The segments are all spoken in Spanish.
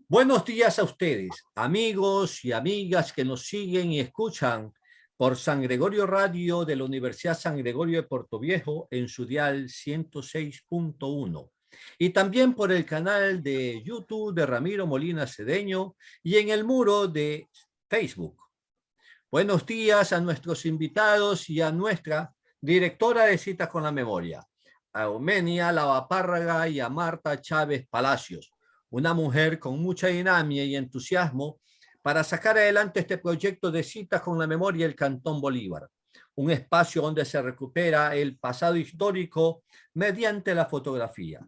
Buenos días a ustedes, amigos y amigas que nos siguen y escuchan por San Gregorio Radio de la Universidad San Gregorio de Portoviejo en su dial 106.1 y también por el canal de YouTube de Ramiro Molina Cedeño y en el muro de Facebook. Buenos días a nuestros invitados y a nuestra directora de Citas con la Memoria, a Eumenia Lavapárraga y a Marta Chávez Palacios, una mujer con mucha dinámica y entusiasmo para sacar adelante este proyecto de Citas con la Memoria del Cantón Bolívar, un espacio donde se recupera el pasado histórico mediante la fotografía.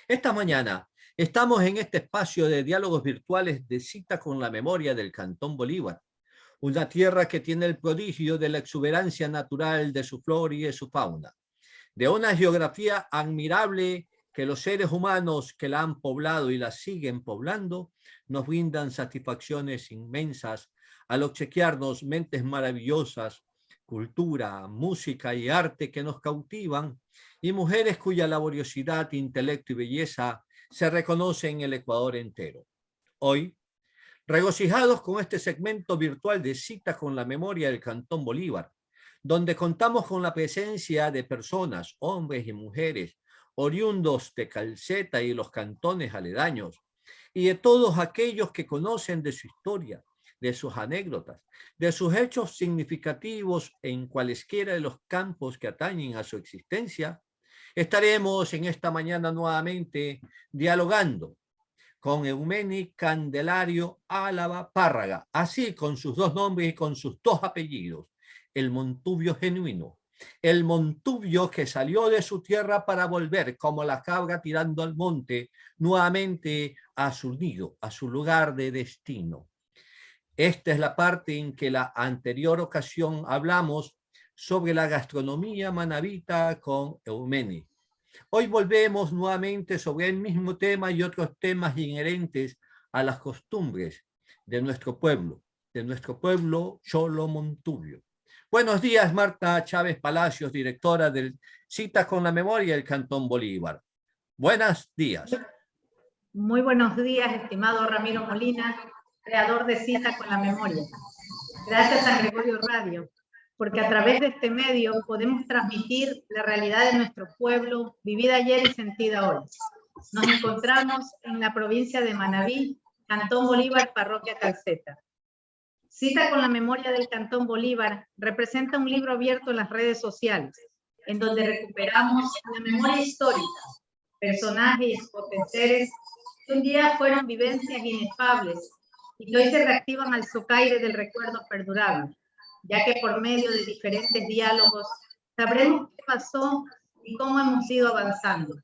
Esta mañana estamos en este espacio de diálogos virtuales de Citas con la Memoria del Cantón Bolívar, una tierra que tiene el prodigio de la exuberancia natural de su flora y de su fauna, de una geografía admirable que los seres humanos que la han poblado y la siguen poblando nos brindan satisfacciones inmensas al obsequiarnos mentes maravillosas, cultura, música y arte que nos cautivan y mujeres cuya laboriosidad, intelecto y belleza se reconoce en el Ecuador entero. Hoy, regocijados con este segmento virtual de Citas con la Memoria del Cantón Bolívar, donde contamos con la presencia de personas, hombres y mujeres, oriundos de Calceta y los cantones aledaños, y de todos aquellos que conocen de su historia, de sus anécdotas, de sus hechos significativos en cualesquiera de los campos que atañen a su existencia, estaremos en esta mañana nuevamente dialogando con Eumeni Candelario Álava Párraga, así con sus dos nombres y con sus dos apellidos, el Montubio genuino, el Montubio que salió de su tierra para volver como la cabra tirando al monte nuevamente a su nido, a su lugar de destino. Esta es la parte en que la anterior ocasión hablamos sobre la gastronomía manabita con Eumeni. Hoy volvemos nuevamente sobre el mismo tema y otros temas inherentes a las costumbres de nuestro pueblo Cholo Montubio. Buenos días, Marta Chávez Palacios, directora del Citas con la Memoria del Cantón Bolívar. Buenos días. Muy buenos días, estimado Ramiro Molina, creador de Citas con la Memoria. Gracias a Gregorio Radio, porque a través de este medio podemos transmitir la realidad de nuestro pueblo, vivida ayer y sentida hoy. Nos encontramos en la provincia de Manabí, Cantón Bolívar, Parroquia Calceta. Cita con la Memoria del Cantón Bolívar representa un libro abierto en las redes sociales, en donde recuperamos la memoria histórica, personajes, potenciales que un día fueron vivencias inefables y que hoy se reactivan al socaire del recuerdo perdurable, ya que por medio de diferentes diálogos sabremos qué pasó y cómo hemos ido avanzando.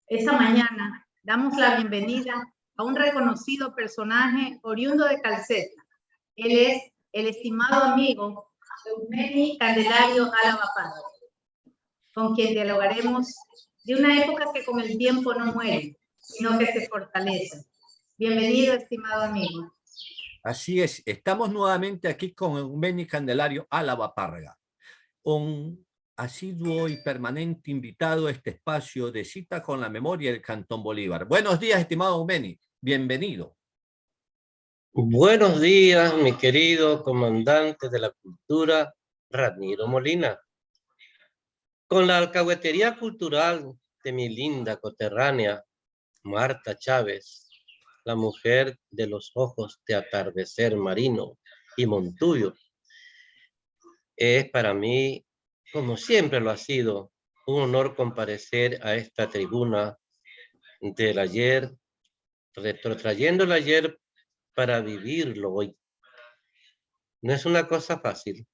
Esta mañana damos la bienvenida a un reconocido personaje oriundo de Calceta. Él es el estimado amigo Eumeni Candelario Álava Párraga, con quien dialogaremos de una época que con el tiempo no muere, sino que se fortalece. Bienvenido, estimado amigo. Así es, estamos nuevamente aquí con Eumeni Candelario Álava Párraga, un asiduo y permanente invitado a este espacio de Cita con la Memoria del Cantón Bolívar. Buenos días, estimado Eumeni, bienvenido. Buenos días, mi querido comandante de la cultura, Ramiro Molina. Con la alcahuetería cultural de mi linda coterránea, Marta Chávez, la mujer de los ojos de atardecer marino y Montubio, es para mí, como siempre lo ha sido, un honor comparecer a esta tribuna del ayer, retrotrayendo el ayer para vivirlo hoy. No es una cosa fácil,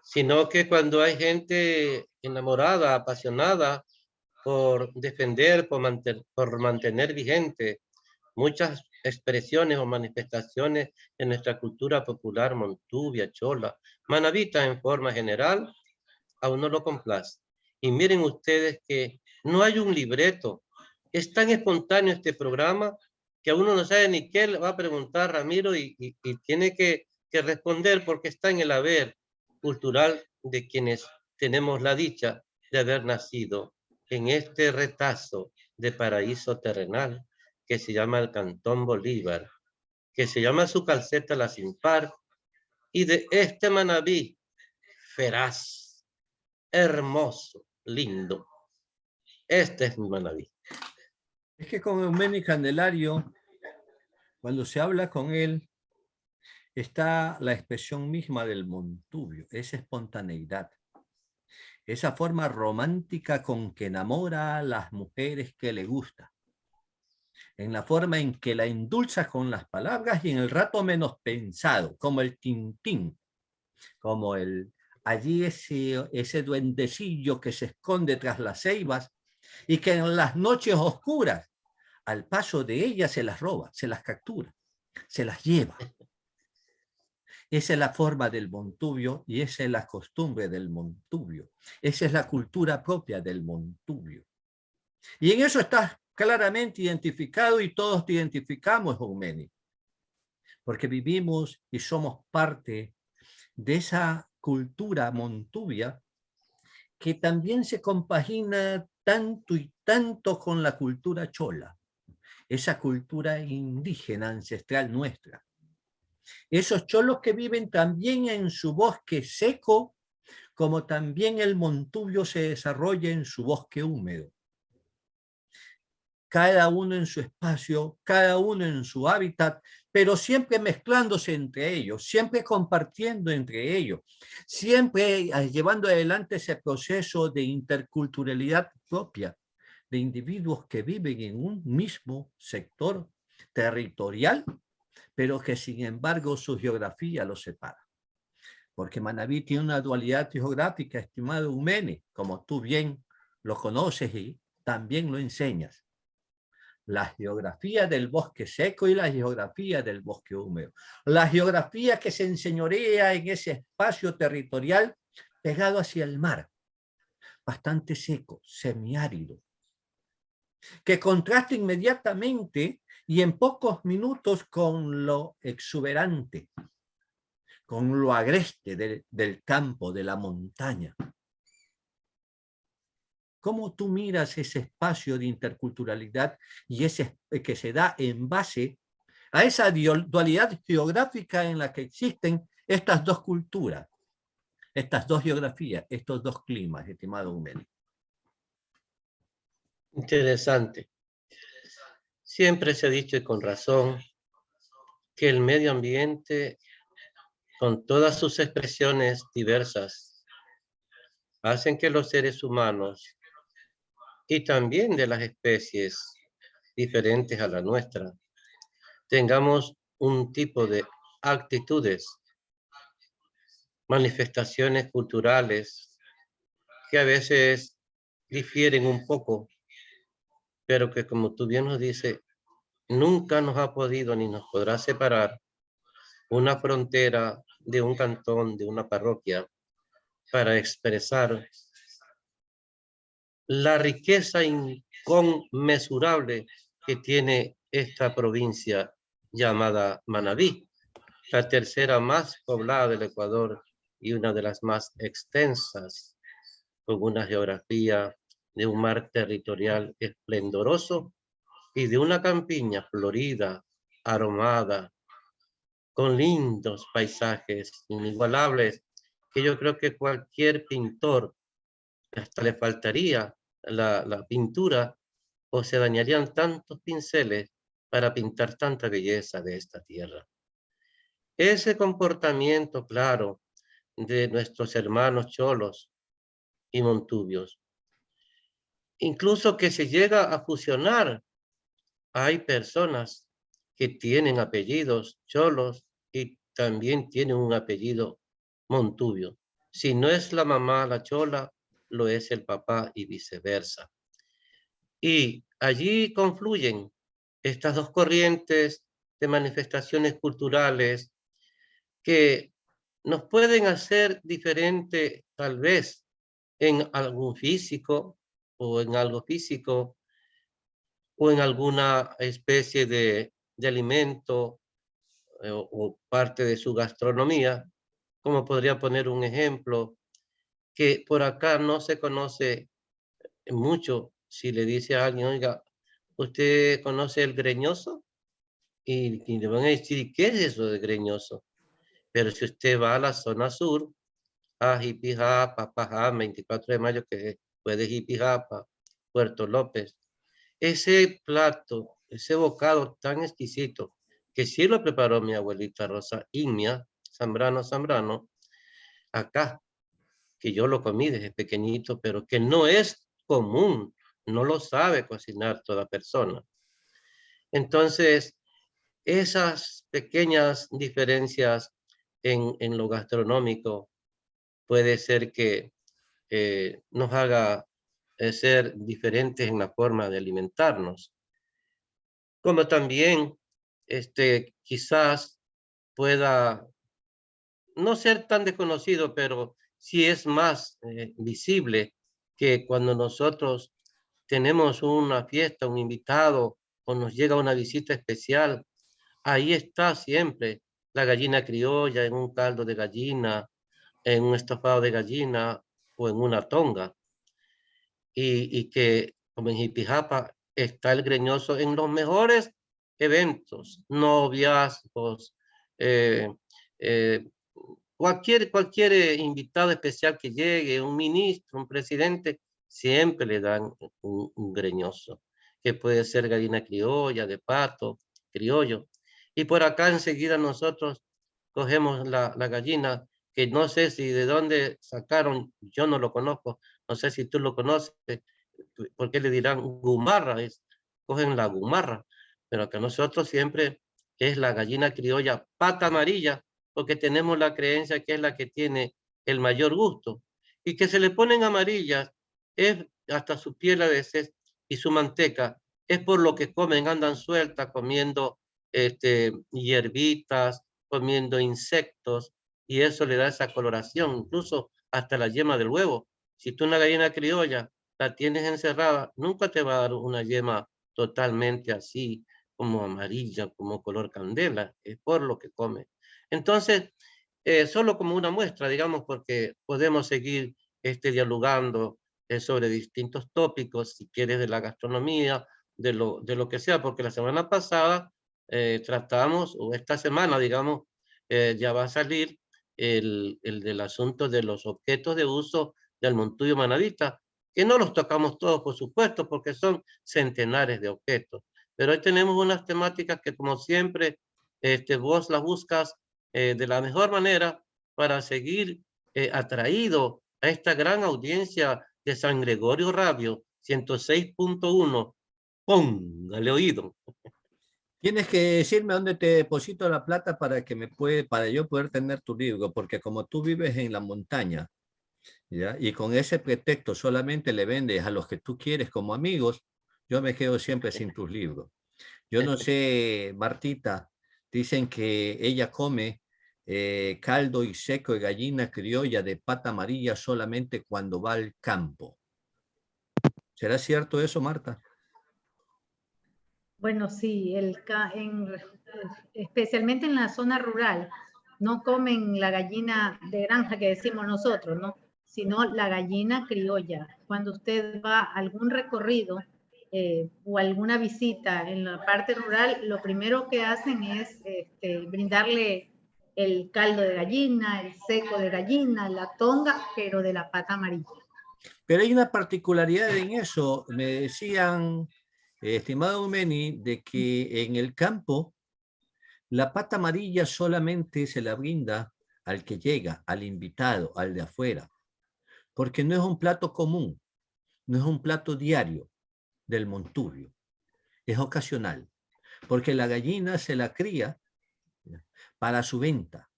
sino que cuando hay gente enamorada, apasionada por defender, por mantener vigente muchas expresiones o manifestaciones de nuestra cultura popular, montubia, chola, manabita en forma general, a uno lo complace. Y miren ustedes que no hay un libreto, es tan espontáneo este programa que a uno no sabe ni qué le va a preguntar Ramiro y tiene que responder porque está en el haber cultural de quienes tenemos la dicha de haber nacido en este retazo de paraíso terrenal que se llama el Cantón Bolívar, que se llama su calceta La Sin Par, y de este Manabí, feraz, hermoso, lindo. Este es mi Manabí. Es que con Eumenio Candelario, cuando se habla con él, está la expresión misma del Montubio, esa espontaneidad, esa forma romántica con que enamora a las mujeres que le gusta, en la forma en que la endulza con las palabras y en el rato menos pensado, como el Tintín, como allí ese duendecillo que se esconde tras las ceibas y que en las noches oscuras, al paso de ellas, se las roba, se las captura, se las lleva. Esa es la forma del Montubio y esa es la costumbre del Montubio. Esa es la cultura propia del Montubio. Y en eso está claramente identificado y todos te identificamos, Eumeni, porque vivimos y somos parte de esa cultura montubia que también se compagina tanto y tanto con la cultura chola, esa cultura indígena ancestral nuestra. Esos cholos que viven también en su bosque seco, como también el Montubio se desarrolla en su bosque húmedo. Cada uno en su espacio, cada uno en su hábitat, pero siempre mezclándose entre ellos, siempre compartiendo entre ellos, siempre llevando adelante ese proceso de interculturalidad propia de individuos que viven en un mismo sector territorial, pero que sin embargo su geografía los separa. Porque Manabí tiene una dualidad geográfica, estimado Eumeni, como tú bien lo conoces y también lo enseñas. La geografía del bosque seco y la geografía del bosque húmedo. La geografía que se enseñorea en ese espacio territorial pegado hacia el mar, bastante seco, semiárido, que contrasta inmediatamente y en pocos minutos con lo exuberante, con lo agreste del campo, de la montaña. ¿Cómo tú miras ese espacio de interculturalidad y ese que se da en base a esa dualidad geográfica en la que existen estas dos culturas, estas dos geografías, estos dos climas, estimado Eumeni? Interesante. Siempre se ha dicho y con razón que el medio ambiente, con todas sus expresiones diversas, hacen que los seres humanos y también de las especies diferentes a la nuestra tengamos un tipo de actitudes, manifestaciones culturales que a veces difieren un poco, pero que, como tú bien nos dices, nunca nos ha podido ni nos podrá separar una frontera de un cantón, de una parroquia, para expresar la riqueza inconmensurable que tiene esta provincia llamada Manabí, la tercera más poblada del Ecuador y una de las más extensas, con una geografía de un mar territorial esplendoroso y de una campiña florida, aromada, con lindos paisajes inigualables, que yo creo que cualquier pintor hasta le faltaría la pintura o se dañarían tantos pinceles para pintar tanta belleza de esta tierra. Ese comportamiento claro de nuestros hermanos cholos y montubios, incluso que se llega a fusionar. Hay personas que tienen apellidos cholos y también tienen un apellido montubio. Si no es la mamá la chola, lo es el papá y viceversa. Y allí confluyen estas dos corrientes de manifestaciones culturales que nos pueden hacer diferente tal vez en algún físico o en algo físico o en alguna especie de alimento o parte de su gastronomía, como podría poner un ejemplo, que por acá no se conoce mucho. Si le dice a alguien, oiga, Usted conoce el greñoso y le van a decir, ¿qué es eso de greñoso? Pero si usted va a la zona sur, a Jipijapa, Pajá, 24 de mayo, que fue de Jipijapa, Puerto López, ese plato, ese bocado tan exquisito, que sí lo preparó mi abuelita Rosa Ignia, Zambrano, acá, que yo lo comí desde pequeñito, pero que no es común, no lo sabe cocinar toda persona. Entonces, esas pequeñas diferencias en lo gastronómico puede ser que nos haga ser diferentes en la forma de alimentarnos. Como también quizás pueda no ser tan desconocido, pero sí es más visible que cuando nosotros tenemos una fiesta, un invitado o nos llega una visita especial, ahí está siempre la gallina criolla en un caldo de gallina, en un estofado de gallina o en una tonga. Y que como en Jipijapa está el greñoso en los mejores eventos, noviazgos, eh, eh, cualquier invitado especial que llegue, un ministro, un presidente, siempre le dan un greñoso, que puede ser gallina criolla, de pato, criollo. Y por acá enseguida nosotros cogemos la gallina, que no sé si de dónde sacaron, yo no lo conozco, no sé si tú lo conoces, porque le dirán gumarra, cogen la gumarra, pero acá nosotros siempre es la gallina criolla pata amarilla, porque tenemos la creencia que es la que tiene el mayor gusto, y que se le ponen amarillas, es hasta su piel a veces, y su manteca, es por lo que comen, andan sueltas, comiendo hierbitas, comiendo insectos, y eso le da esa coloración, incluso hasta la yema del huevo. Si tú una gallina criolla la tienes encerrada, nunca te va a dar una yema totalmente así, como amarilla, como color candela, es por lo que come. Entonces, solo como una muestra, digamos, porque podemos seguir dialogando sobre distintos tópicos, si quieres, de la gastronomía, de lo que sea, porque la semana pasada tratamos, o esta semana, digamos, ya va a salir el del asunto de los objetos de uso del Montuyo Manavita, que no los tocamos todos, por supuesto, porque son centenares de objetos. Pero hoy tenemos unas temáticas que, como siempre, vos las buscas de la mejor manera para seguir atraído a esta gran audiencia de San Gregorio Radio 106.1. Póngale oído. Tienes que decirme dónde te deposito la plata para yo poder tener tu libro, porque como tú vives en la montaña, ¿ya? Y con ese pretexto solamente le vendes a los que tú quieres como amigos, yo me quedo siempre sin tus libros. Yo no sé, Martita, dicen que ella come caldo y seco de gallina criolla de pata amarilla solamente cuando va al campo. ¿Será cierto eso, Marta? Bueno, sí, especialmente en la zona rural, no comen la gallina de granja que decimos nosotros, ¿no? Sino la gallina criolla. Cuando usted va a algún recorrido o alguna visita en la parte rural, lo primero que hacen es brindarle el caldo de gallina, el seco de gallina, la tonga, pero de la pata amarilla. Pero hay una particularidad en eso. Me decían, estimado Meni, de que en el campo la pata amarilla solamente se la brinda al que llega, al invitado, al de afuera, porque no es un plato común, no es un plato diario del monturio, es ocasional, porque la gallina se la cría para su venta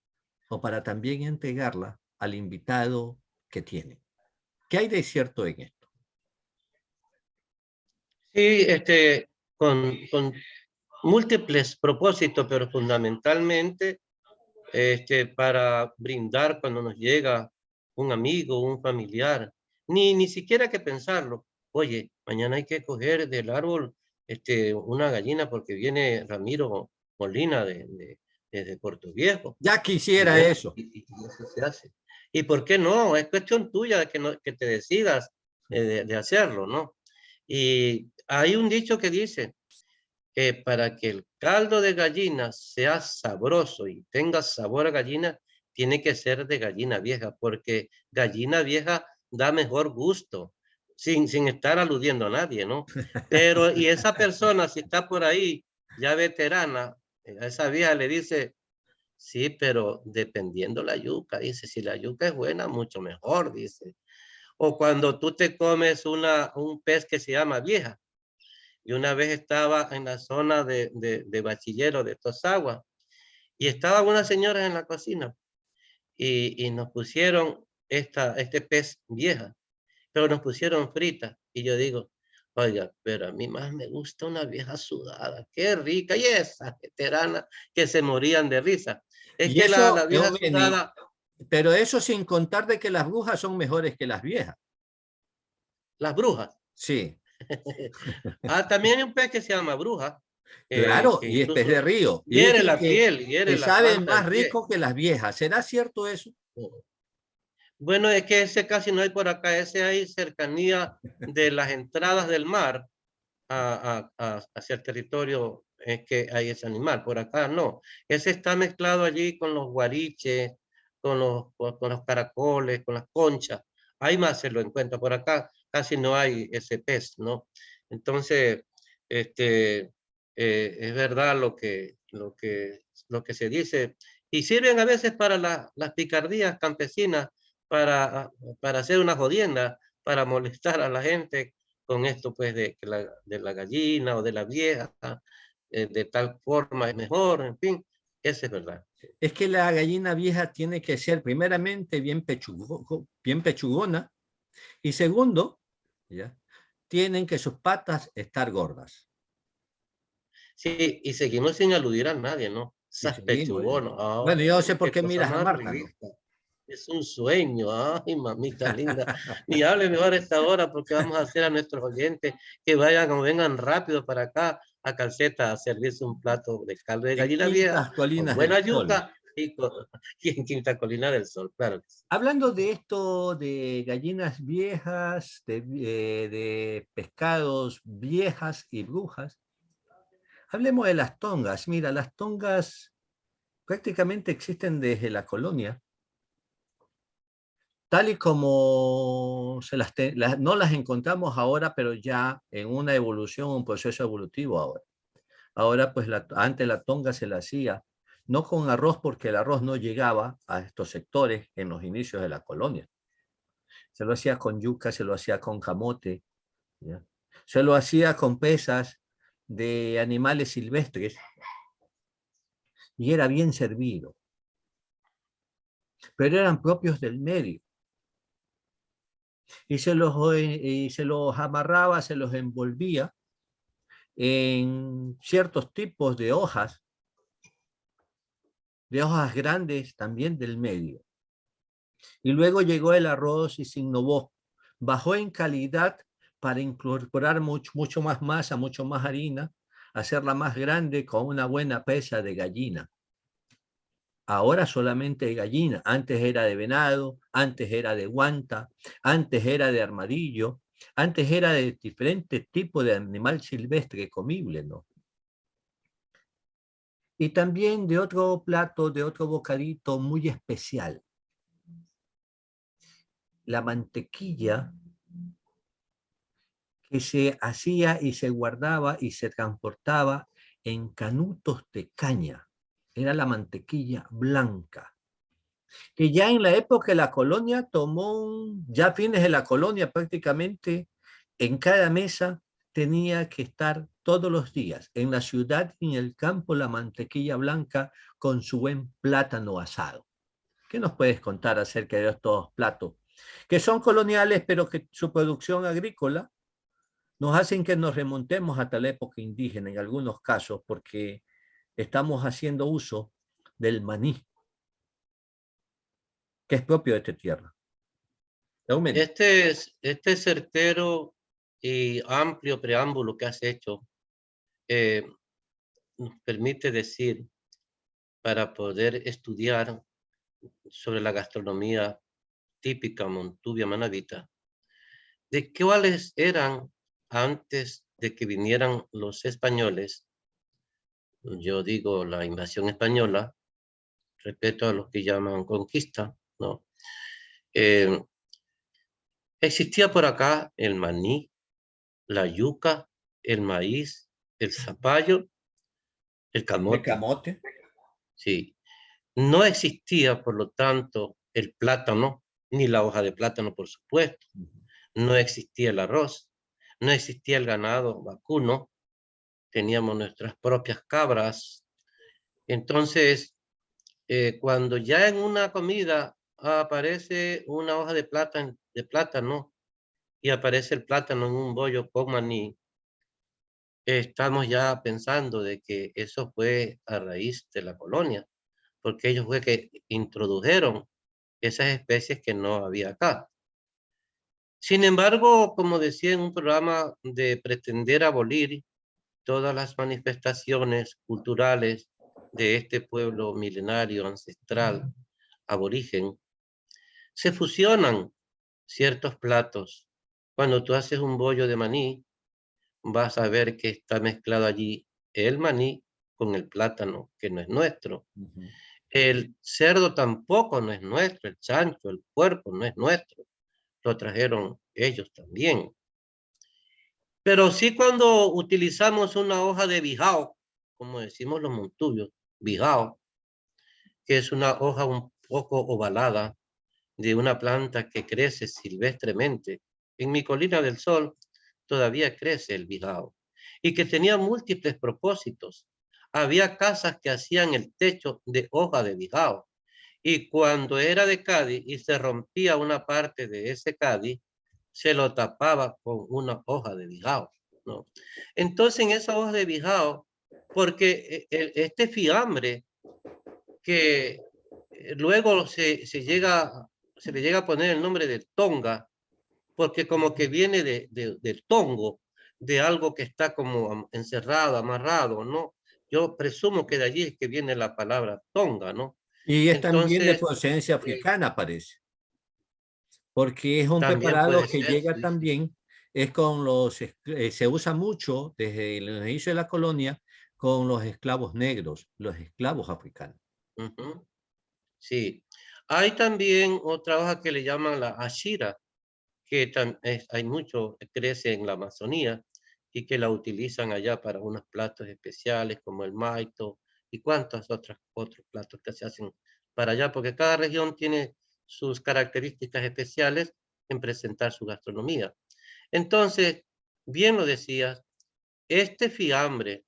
o para también entregarla al invitado que tiene. ¿Qué hay de cierto en esto? Sí, con múltiples propósitos, pero fundamentalmente para brindar cuando nos llega un amigo, un familiar, ni siquiera hay que pensarlo. Oye, mañana hay que coger del árbol una gallina porque viene Ramiro Molina desde Puerto Viejo. Ya Y quisiera bueno, eso. y eso se hace. ¿Y por qué no? Es cuestión tuya de que te decidas de hacerlo, ¿no? Y hay un dicho que dice que para que el caldo de gallina sea sabroso y tenga sabor a gallina, tiene que ser de gallina vieja, porque gallina vieja da mejor gusto, sin estar aludiendo a nadie, ¿no? Pero, y esa persona, si está por ahí, ya veterana, a esa vieja le dice, sí, pero dependiendo la yuca, dice, si la yuca es buena, mucho mejor, dice. O cuando tú te comes un pez que se llama vieja. Y una vez estaba en la zona de Bachillero de Tosagua y estaba una señora en la cocina y nos pusieron este pez vieja, pero nos pusieron frita. Y yo digo, oiga, pero a mí más me gusta una vieja sudada, qué rica. Y esa veterana que se morían de risa. Es Y que la eso, vieja Benny, sudada, pero eso sin contar de que las brujas son mejores que las viejas. las brujas. Sí, También hay un pez que se llama bruja, claro, que y es pez de incluso río. Y hiere dicen la piel, hiere que la saben planta más del pie. rico que las viejas. ¿Será cierto eso? Bueno, es que ese casi no hay por acá, ese hay cercanía de las entradas del mar hacia el territorio, es que hay ese animal, por acá no. Ese está mezclado allí con los guariches, con los caracoles, con las conchas, ahí más se lo encuentra, por acá casi no hay ese pez, ¿no? Entonces, es verdad lo que se dice, y sirven a veces para las picardías campesinas, para hacer una jodienda, para molestar a la gente con esto pues de la gallina o de la vieja, de tal forma es mejor, en fin, eso es verdad. Es que la gallina vieja tiene que ser primeramente bien pechugona y segundo, ¿ya? Tienen que sus patas estar gordas. Sí, y seguimos sin aludir a nadie, ¿no? Y Esas seguimos. pechugonas, Bueno, yo no sé ay, por qué qué cosa miras a más Marta, ¿no? rica. Es un sueño, ay, mamita linda. Ni hable mejor a esta hora porque vamos a hacer a nuestros oyentes que vayan o vengan rápido para acá a Calceta a servirse un plato de caldo de En gallina vieja Quintas con Colinas del buena Sol. yuca y en Quinta Colina del Sol, claro que sí. Hablando de esto, de gallinas viejas, de pescados viejas y brujas, hablemos de las tongas. Mira, las tongas prácticamente existen desde la colonia, tal y como no las encontramos ahora, pero ya en una evolución, un proceso evolutivo ahora. Ahora, pues antes la tonga se la hacía, no con arroz, porque el arroz no llegaba a estos sectores en los inicios de la colonia. Se lo hacía con yuca, se lo hacía con camote, ¿ya? Se lo hacía con pesas de animales silvestres y era bien servido, pero eran propios del medio. Y se los amarraba, se los envolvía en ciertos tipos de hojas grandes también del medio. Y luego llegó el arroz y se innovó. Bajó en calidad para incorporar mucho más masa, mucho más harina, hacerla más grande con una buena pesa de gallina. Ahora solamente de gallina. Antes era de venado, antes era de guanta, antes era de armadillo, antes era de diferentes tipos de animal silvestre comible, ¿no? Y también de otro plato, de otro bocadito muy especial. La mantequilla que se hacía y se guardaba y se transportaba en canutos de caña. Era la mantequilla blanca. Que ya en la época de la colonia ya fines de la colonia prácticamente, en cada mesa tenía que estar todos los días, en la ciudad y en el campo, la mantequilla blanca con su buen plátano asado. ¿Qué nos puedes contar acerca de estos platos? Que son coloniales, pero que su producción agrícola nos hacen que nos remontemos hasta la época indígena en algunos casos, porque estamos haciendo uso del maní, que es propio de esta tierra. Este certero y amplio preámbulo que has hecho nos permite decir, para poder estudiar sobre la gastronomía típica montuvia manabita, de cuáles eran antes de que vinieran los españoles, yo digo la invasión española, respeto a los que llaman conquista, ¿no? Existía por acá el maní, la yuca, el maíz, el zapallo, el El camote. camote. Sí. No existía, por lo tanto, el plátano, ni la hoja de plátano, por supuesto. No existía el arroz, no existía el ganado vacuno, teníamos nuestras propias cabras. Entonces, cuando ya en una comida aparece una hoja de plátano y aparece el plátano en un bollo con maní, estamos ya pensando de que eso fue a raíz de la colonia, porque ellos fue que introdujeron esas especies que no había acá. Sin embargo, como decía en un programa, de pretender abolir todas las manifestaciones culturales de este pueblo milenario, ancestral, aborigen, se fusionan ciertos platos. Cuando tú haces un bollo de maní, vas a ver que está mezclado allí el maní con el plátano, que no es nuestro. El cerdo tampoco no es nuestro, el chancho, el puerco no es nuestro. Lo trajeron ellos también. Pero sí, cuando utilizamos una hoja de bijao, como decimos los montuyos, bijao, que es una hoja un poco ovalada de una planta que crece silvestremente. En mi Colina del Sol todavía crece el bijao y que tenía múltiples propósitos. Había casas que hacían el techo de hoja de bijao y cuando era de Cádiz y se rompía una parte de ese Cádiz, se lo tapaba con una hoja de bijao, ¿no? Entonces, en esa hoja de bijao, porque este fiambre que luego se le llega a poner el nombre de tonga, porque como que viene del tongo, de algo que está como encerrado, amarrado, ¿no? Yo presumo que de allí es que viene la palabra tonga, ¿no? Y es también de Entonces, procedencia africana, parece, porque es un también preparado puede que ser, llega sí, sí. también, es con se usa mucho desde el inicio de la colonia con los esclavos negros, los esclavos africanos. Ujú, sí. Hay también otra hoja que le llaman la ashira, que hay mucho, crece en la Amazonía y que la utilizan allá para unos platos especiales como el maito y cuantos otros platos que se hacen para allá, porque cada región tiene sus características especiales en presentar su gastronomía. Entonces, bien lo decías, este fiambre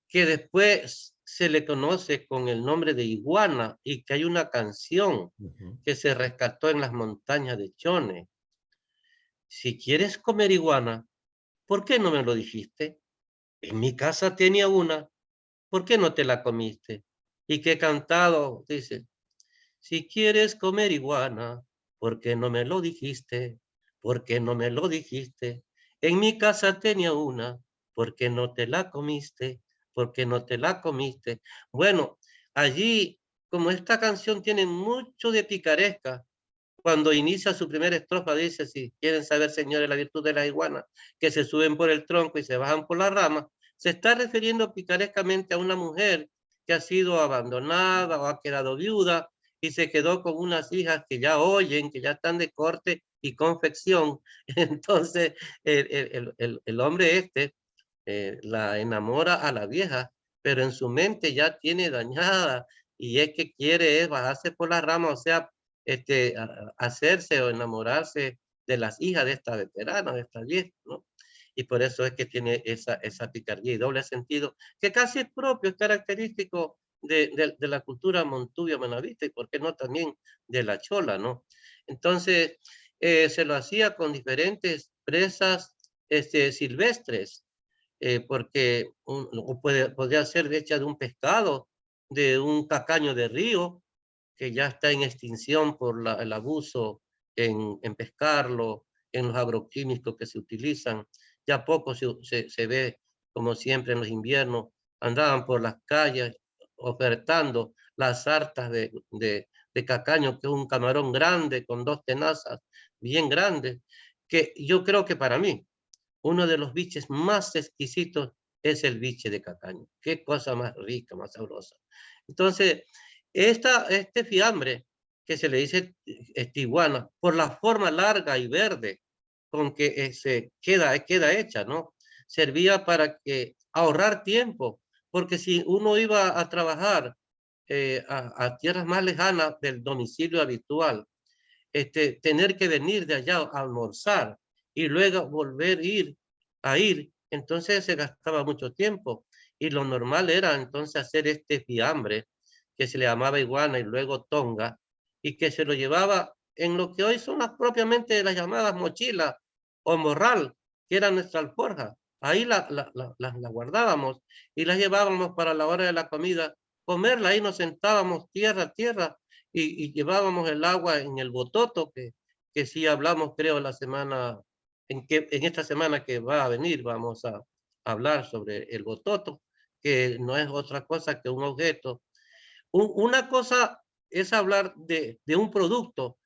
que después se le conoce con el nombre de iguana y que hay una canción que se rescató en las montañas de Chone. Si quieres comer iguana, ¿por qué no me lo dijiste? En mi casa tenía una, ¿por qué no te la comiste? Y que he cantado, dice, si quieres comer iguana, ¿por qué no me lo dijiste? ¿Por qué no me lo dijiste? En mi casa tenía una, ¿por qué no te la comiste? ¿Por qué no te la comiste? Bueno, allí, como esta canción tiene mucho de picaresca, cuando inicia su primera estrofa dice, si quieren saber, señores, la virtud de las iguanas, que se suben por el tronco y se bajan por la rama, se está refiriendo picarescamente a una mujer que ha sido abandonada o ha quedado viuda y se quedó con unas hijas que ya oyen, que ya están de corte y confección. Entonces, el hombre la enamora a la vieja, pero en su mente ya tiene dañada y es que quiere bajarse por la rama, o sea, hacerse o enamorarse de las hijas de esta veterana, de esta vieja, ¿no? Y por eso es que tiene esa picardía y doble sentido, que casi es propio, es característico de la cultura montuvia manabista y por qué no también de la chola, ¿no? Entonces, se lo hacía con diferentes presas silvestres, porque podría ser hecha de un pescado, de un cacaño de río, que ya está en extinción por el abuso en pescarlo, en los agroquímicos que se utilizan. Ya poco se ve, como siempre en los inviernos, andaban por las calles ofertando las sartas de cacaño, que es un camarón grande con dos tenazas bien grandes, que yo creo que para mí uno de los biches más exquisitos es el biche de cacaño. Qué cosa más rica, más sabrosa. Entonces, este fiambre que se le dice iguana, por la forma larga y verde con que se queda hecha, ¿no? Servía para ahorrar tiempo, porque si uno iba a trabajar a tierras más lejanas del domicilio habitual, tener que venir de allá a almorzar y luego volver a ir, entonces se gastaba mucho tiempo. Y lo normal era entonces hacer este fiambre que se le llamaba iguana y luego tonga, y que se lo llevaba en lo que hoy son propiamente las llamadas mochilas o morral, que era nuestra alforja. Ahí la guardábamos y la llevábamos para la hora de la comida, comerla. Ahí nos sentábamos tierra a tierra y llevábamos el agua en el bototo, que sí hablamos, creo, en esta semana que va a venir, vamos a hablar sobre el bototo, que no es otra cosa que un objeto. Una cosa es hablar de un producto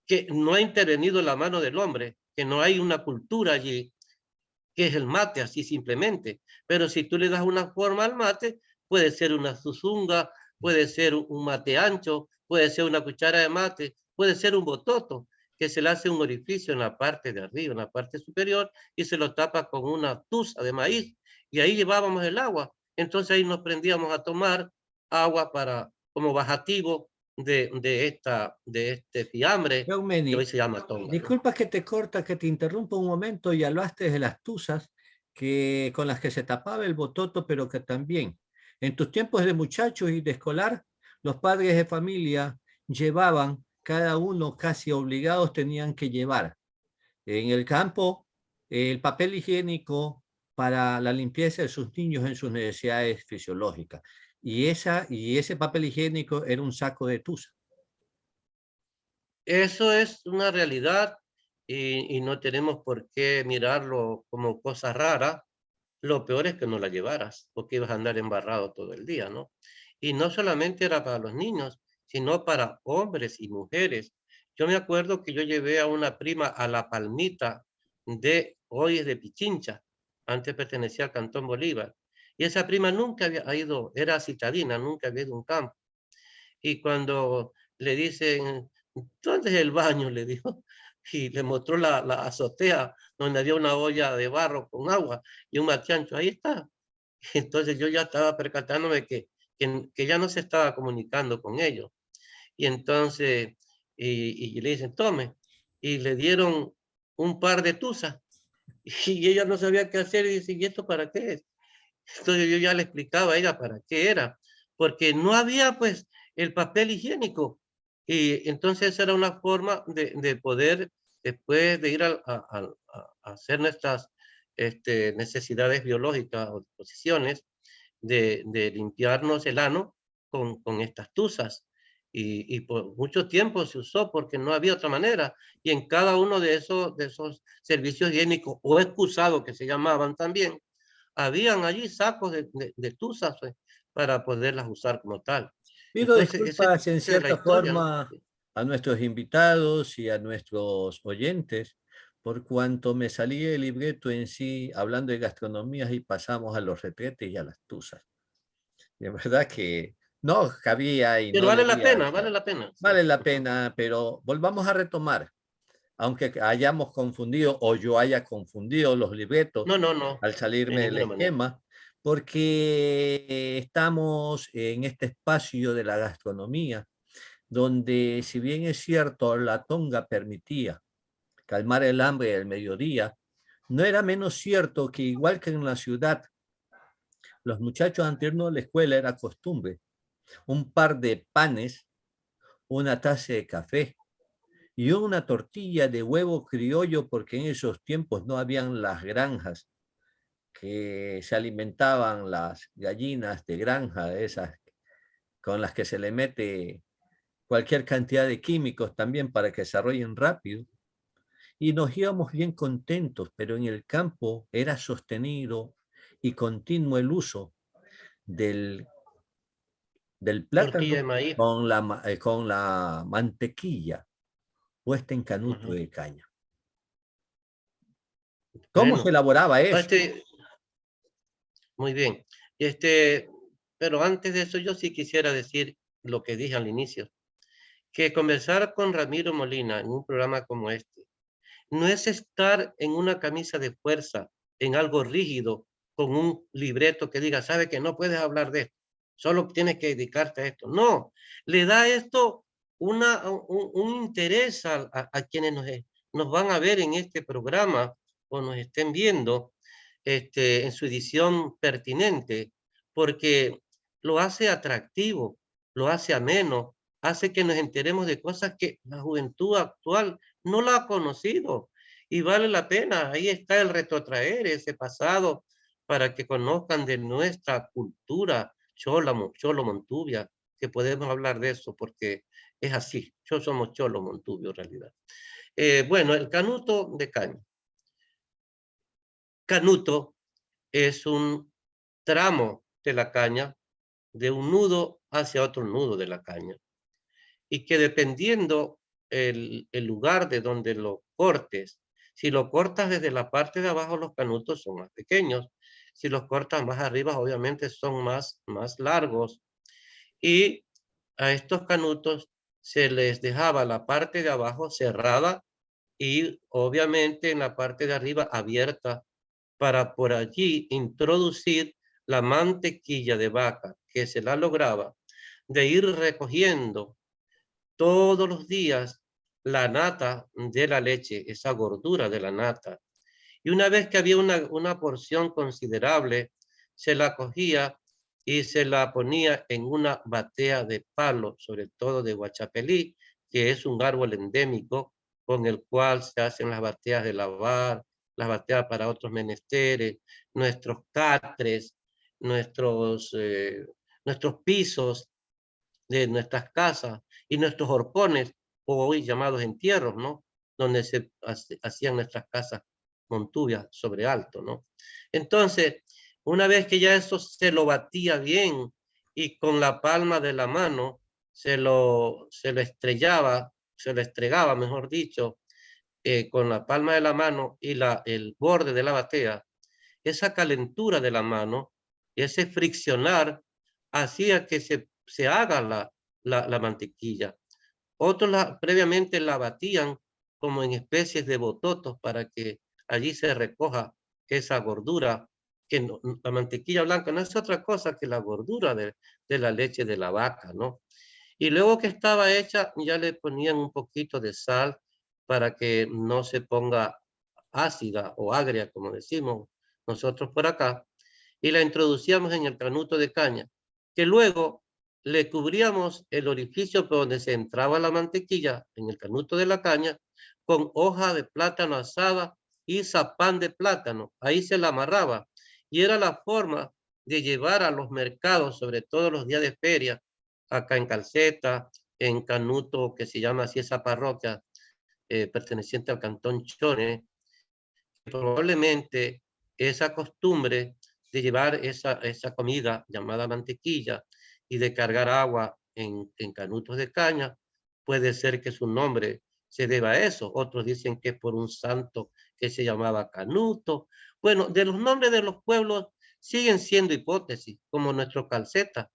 que no ha intervenido la mano del hombre, que no hay una cultura allí, que es el mate, así simplemente. Pero si tú le das una forma al mate, puede ser una zuzunga, puede ser un mate ancho, puede ser una cuchara de mate, puede ser un bototo, que se le hace un orificio en la parte de arriba, en la parte superior, y se lo tapa con una tusa de maíz, y ahí llevábamos el agua. Entonces ahí nos prendíamos a tomar agua como bajativo de este fiambre, que hoy Eumeni, se llama tonga, ¿no? disculpa que te corta, que te interrumpa un momento y hablaste de las tuzas con las que se tapaba el bototo, pero que también en tus tiempos de muchachos y de escolar, los padres de familia llevaban, cada uno casi obligados tenían que llevar en el campo el papel higiénico para la limpieza de sus niños en sus necesidades fisiológicas. Y ese papel higiénico era un saco de tuza. Eso es una realidad y no tenemos por qué mirarlo como cosa rara. Lo peor es que no la llevaras, porque ibas a andar embarrado todo el día, ¿no? Y no solamente era para los niños, sino para hombres y mujeres. Yo me acuerdo que yo llevé a una prima a La Palmita hoy es de Pichincha, antes pertenecía al Cantón Bolívar. Y esa prima nunca había ido, era citadina, nunca había ido a un campo. Y cuando le dicen, ¿dónde es el baño? Le dijo, y le mostró la azotea donde había una olla de barro con agua y un matiancho, ahí está. Entonces yo ya estaba percatándome que ya no se estaba comunicando con ellos. Y entonces, y le dicen, tome, y le dieron un par de tuzas, y ella no sabía qué hacer, y dice, ¿y esto para qué es? Entonces yo ya le explicaba a ella para qué era, porque no había pues el papel higiénico. Y entonces era una forma de poder, después de ir a hacer nuestras necesidades biológicas o disposiciones, de limpiarnos el ano con estas tuzas. Y por mucho tiempo se usó porque no había otra manera. Y en cada uno de esos servicios higiénicos o excusados que se llamaban también, habían allí sacos de tuzas para poderlas usar como tal. Pido Entonces, esa disculpas en es la cierta historia, ¿no? forma a nuestros invitados y a nuestros oyentes, por cuanto me salí del libreto en sí hablando de gastronomías y pasamos a los retretes y a las tuzas. De verdad que no cabía y Pero no vale la debía pena, estar. vale la pena. Sí. Vale la pena, pero volvamos a retomar, aunque hayamos confundido o yo haya confundido los libretos No, no, no, al de salirme del ninguna manera. esquema, porque estamos en este espacio de la gastronomía, donde si bien es cierto, la tonga permitía calmar el hambre del mediodía, no era menos cierto que igual que en la ciudad, los muchachos antes de irnos a la escuela era costumbre, un par de panes, una taza de café y una tortilla de huevo criollo, porque en esos tiempos no habían las granjas que se alimentaban las gallinas de granja, esas con las que se le mete cualquier cantidad de químicos también para que desarrollen rápido. Y nos íbamos bien contentos, pero en el campo era sostenido y continuo el uso del, del Tortilla de plátano maíz. con la mantequilla puesta en canuto Ujú. de caña. ¿Cómo Bueno, se elaboraba eso? Muy bien. Pero antes de eso, yo sí quisiera decir lo que dije al inicio, que conversar con Ramiro Molina en un programa como este no es estar en una camisa de fuerza, en algo rígido, con un libreto que diga, sabe que no puedes hablar de esto, solo tienes que dedicarte a esto. No, le da esto un interés a quienes nos van a ver en este programa o nos estén viendo en su edición pertinente, porque lo hace atractivo, lo hace ameno, hace que nos enteremos de cosas que la juventud actual no la ha conocido y vale la pena. Ahí está el retrotraer ese pasado para que conozcan de nuestra cultura cholo montubia, que podemos hablar de eso porque es así. Yo somos cholo montubio en realidad. Bueno, el canuto de caña. Canuto es un tramo de la caña de un nudo hacia otro nudo de la caña y que dependiendo el lugar de donde lo cortes, si lo cortas desde la parte de abajo los canutos son más pequeños, si los cortas más arriba obviamente son más largos y a estos canutos se les dejaba la parte de abajo cerrada y obviamente en la parte de arriba abierta para por allí introducir la mantequilla de vaca que se la lograba de ir recogiendo todos los días la nata de la leche, esa gordura de la nata. Y una vez que había una porción considerable, se la cogía y se la ponía en una batea de palo, sobre todo de guachapelí, que es un árbol endémico con el cual se hacen las bateas de lavar, las bateas para otros menesteres, nuestros catres, nuestros pisos de nuestras casas y nuestros horcones, o hoy llamados entierros, ¿no? Donde se hacían nuestras casas montubias sobre alto, ¿no? Entonces, una vez que ya eso se lo batía bien y con la palma de la mano se lo estregaba, mejor dicho, con la palma de la mano y el borde de la batea, esa calentura de la mano y ese friccionar hacía que se haga la mantequilla. Otros previamente la batían como en especies de bototos para que allí se recoja esa gordura, que la mantequilla blanca no es otra cosa que la gordura de la leche de la vaca, ¿no? Y luego que estaba hecha, ya le ponían un poquito de sal para que no se ponga ácida o agria, como decimos nosotros por acá, y la introducíamos en el canuto de caña, que luego le cubríamos el orificio por donde se entraba la mantequilla en el canuto de la caña con hoja de plátano asada y zapán de plátano. Ahí se la amarraba y era la forma de llevar a los mercados, sobre todo los días de feria, acá en Calceta, en Canuto, que se llama así esa parroquia, perteneciente al cantón Chone. Probablemente esa costumbre de llevar esa comida llamada mantequilla y de cargar agua en canutos de caña, puede ser que su nombre se deba a eso. Otros dicen que es por un santo que se llamaba Canuto. Bueno, de los nombres de los pueblos siguen siendo hipótesis, como nuestro Calceta.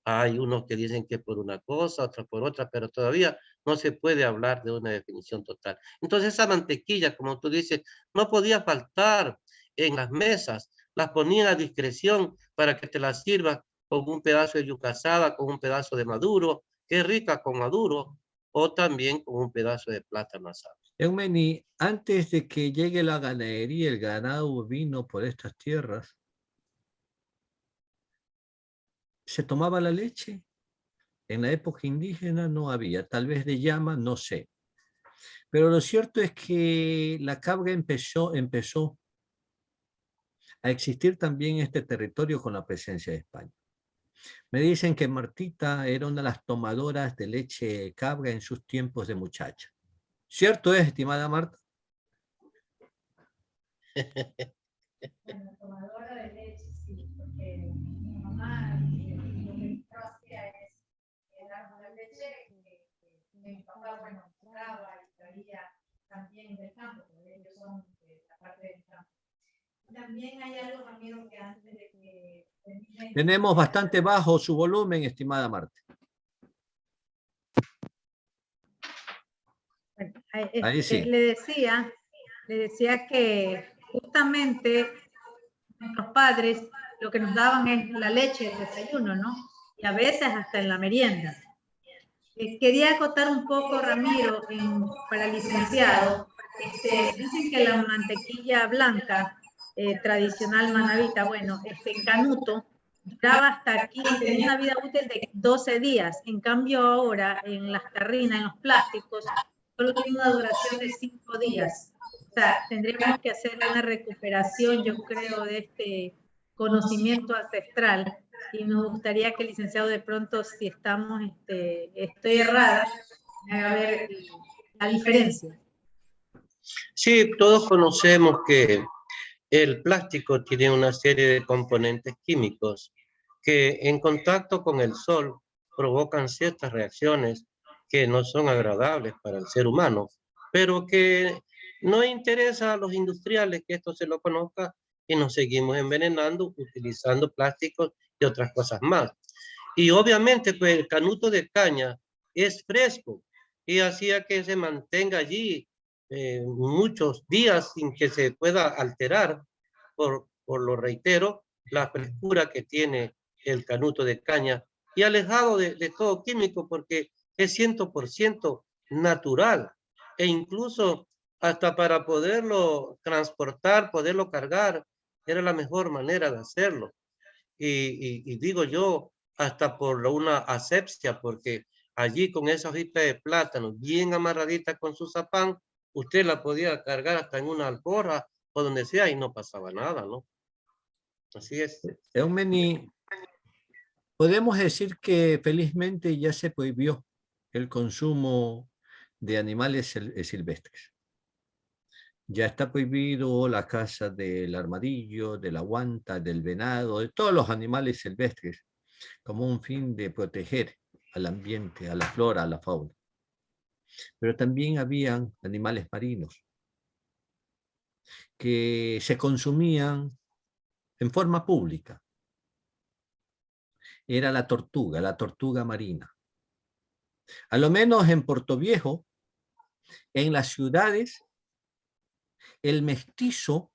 Hay unos que dicen que por una cosa, otros por otra, pero todavía no se puede hablar de una definición total. Entonces esa mantequilla, como tú dices, no podía faltar en las mesas, las ponían a discreción para que te las sirvas con un pedazo de yuca asada, con un pedazo de maduro, que es rica con maduro, o también con un pedazo de plátano asado. Eumeni, antes de que llegue la ganadería, el ganado vino por estas tierras, ¿se tomaba la leche? En la época indígena no había, tal vez de llama, no sé. Pero lo cierto es que la cabra empezó a existir también en este territorio con la presencia de España. Me dicen que Martita era una de las tomadoras de leche de cabra en sus tiempos de muchacha. ¿Cierto es, estimada Marta? Bueno, tomadora de leche, sí, porque mi mamá lo que hacía es dar la leche que mi papá, bueno, compraba y traía también del campo, porque ellos son de la parte del campo. algo, Ramiro, que antes de que termine. Tenemos bastante bajo su volumen, estimada Marta. Bueno, Ahí sí. le decía que justamente nuestros padres lo que nos daban es la leche, el desayuno, ¿no? Y a veces hasta en la merienda. Quería acotar un poco, Ramiro, para el licenciado. Dicen que la mantequilla blanca tradicional manabita, bueno, en Canuto, duraba hasta aquí, tenía una vida útil de 12 días. En cambio ahora, en las tarrinas, en los plásticos, solo tiene una duración de 5 días. O sea, tendríamos que hacer una recuperación, yo creo, de este conocimiento ancestral. Y me gustaría que el licenciado de pronto, si estoy errada, me haga ver la diferencia. Sí, todos conocemos que el plástico tiene una serie de componentes químicos que en contacto con el sol provocan ciertas reacciones que no son agradables para el ser humano, pero que no interesa a los industriales que esto se lo conozca y nos seguimos envenenando utilizando plásticos y otras cosas más. Y obviamente pues el canuto de caña es fresco y hacía que se mantenga allí muchos días sin que se pueda alterar, por lo reitero, la frescura que tiene el canuto de caña y alejado de todo químico porque es 100% natural e incluso hasta para poderlo transportar, poderlo cargar, era la mejor manera de hacerlo. Y digo yo, hasta por una asepsia, porque allí con esa hojita de plátano bien amarradita con su zapán, usted la podía cargar hasta en una alforja o donde sea y no pasaba nada, ¿no? Así es. Eumeni, podemos decir que felizmente ya se prohibió el consumo de animales silvestres. Ya está prohibido la caza del armadillo, de la guanta, del venado, de todos los animales silvestres, como un fin de proteger al ambiente, a la flora, a la fauna. Pero también habían animales marinos que se consumían en forma pública. Era la tortuga marina. A lo menos en Puerto Viejo, en las ciudades, el mestizo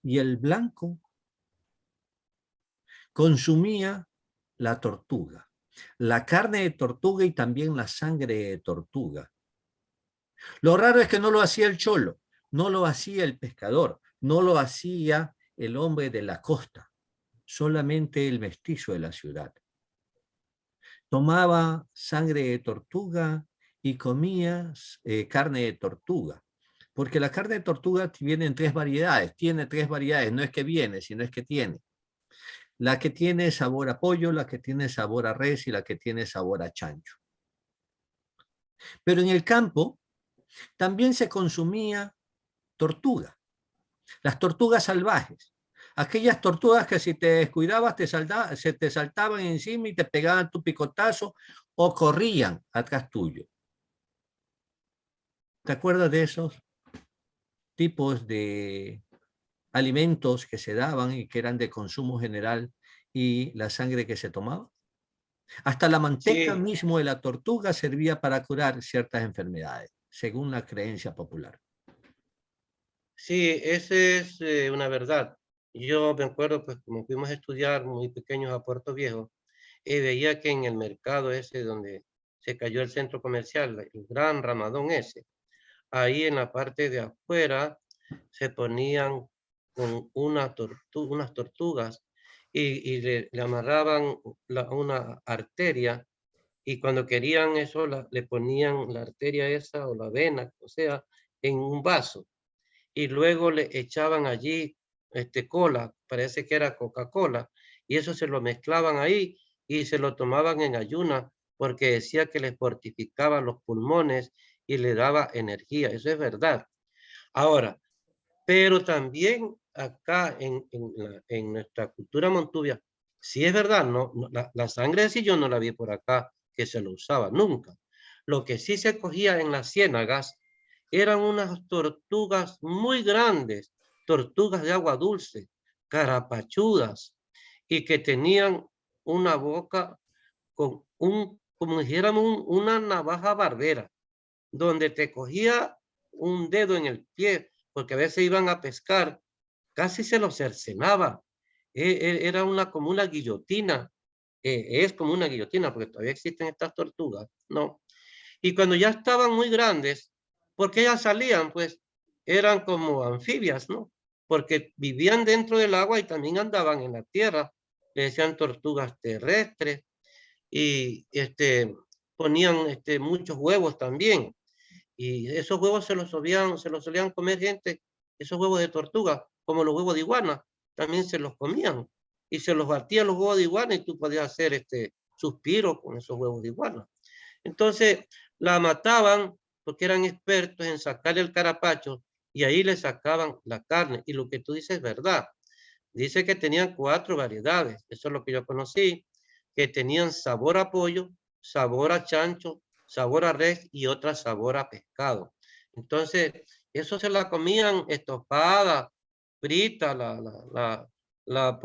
y el blanco consumía la tortuga, la carne de tortuga y también la sangre de tortuga. Lo raro es que no lo hacía el cholo, no lo hacía el pescador, no lo hacía el hombre de la costa, solamente el mestizo de la ciudad. Tomaba sangre de tortuga y comía carne de tortuga, porque la carne de tortuga viene en tres variedades, tiene tres variedades, no es que viene, sino es que tiene. La que tiene sabor a pollo, la que tiene sabor a res y la que tiene sabor a chancho. Pero en el campo también se consumía tortuga, las tortugas salvajes, aquellas tortugas que si te descuidabas se te saltaban encima y te pegaban tu picotazo o corrían atrás tuyo. ¿Te acuerdas de esos tipos de alimentos que se daban y que eran de consumo general y la sangre que se tomaba? Hasta la manteca mismo de la tortuga servía para curar ciertas enfermedades, según la creencia popular. Sí, esa es una verdad. Yo me acuerdo, pues, como fuimos a estudiar muy pequeños a Puerto Viejo, veía que en el mercado ese donde se cayó el centro comercial, el gran ramadón ese, ahí en la parte de afuera se ponían con unas tortugas y le amarraban una arteria y cuando querían eso le ponían la arteria esa o la vena, o sea, en un vaso y luego le echaban allí cola, parece que era Coca-Cola, y eso se lo mezclaban ahí y se lo tomaban en ayuna porque decía que les fortificaba los pulmones y le daba energía. Eso es verdad. Ahora, pero también acá en nuestra cultura montuvia, sí es verdad, la sangre sí yo no la vi por acá que se lo usaba nunca. Lo que sí se cogía en las ciénagas eran unas tortugas muy grandes, tortugas de agua dulce, carapachudas y que tenían una boca con como dijéramos, una navaja barbera, donde te cogía un dedo en el pie, porque a veces iban a pescar, casi se lo cercenaba. Era como una guillotina, es como una guillotina, porque todavía existen estas tortugas, ¿no? Y cuando ya estaban muy grandes, porque ellas salían, pues, eran como anfibias, ¿no? Porque vivían dentro del agua y también andaban en la tierra. Le decían tortugas terrestres y ponían muchos huevos también. Y esos huevos se los solían comer gente, esos huevos de tortuga, como los huevos de iguana, también se los comían. Y se los batían los huevos de iguana y tú podías hacer suspiros con esos huevos de iguana. Entonces la mataban porque eran expertos en sacar el carapacho y ahí le sacaban la carne. Y lo que tú dices es verdad. Dice que tenían 4 variedades. Eso es lo que yo conocí, que tenían sabor a pollo, sabor a chancho, sabor a res y otra sabor a pescado. Entonces, eso se la comían estopada, frita, la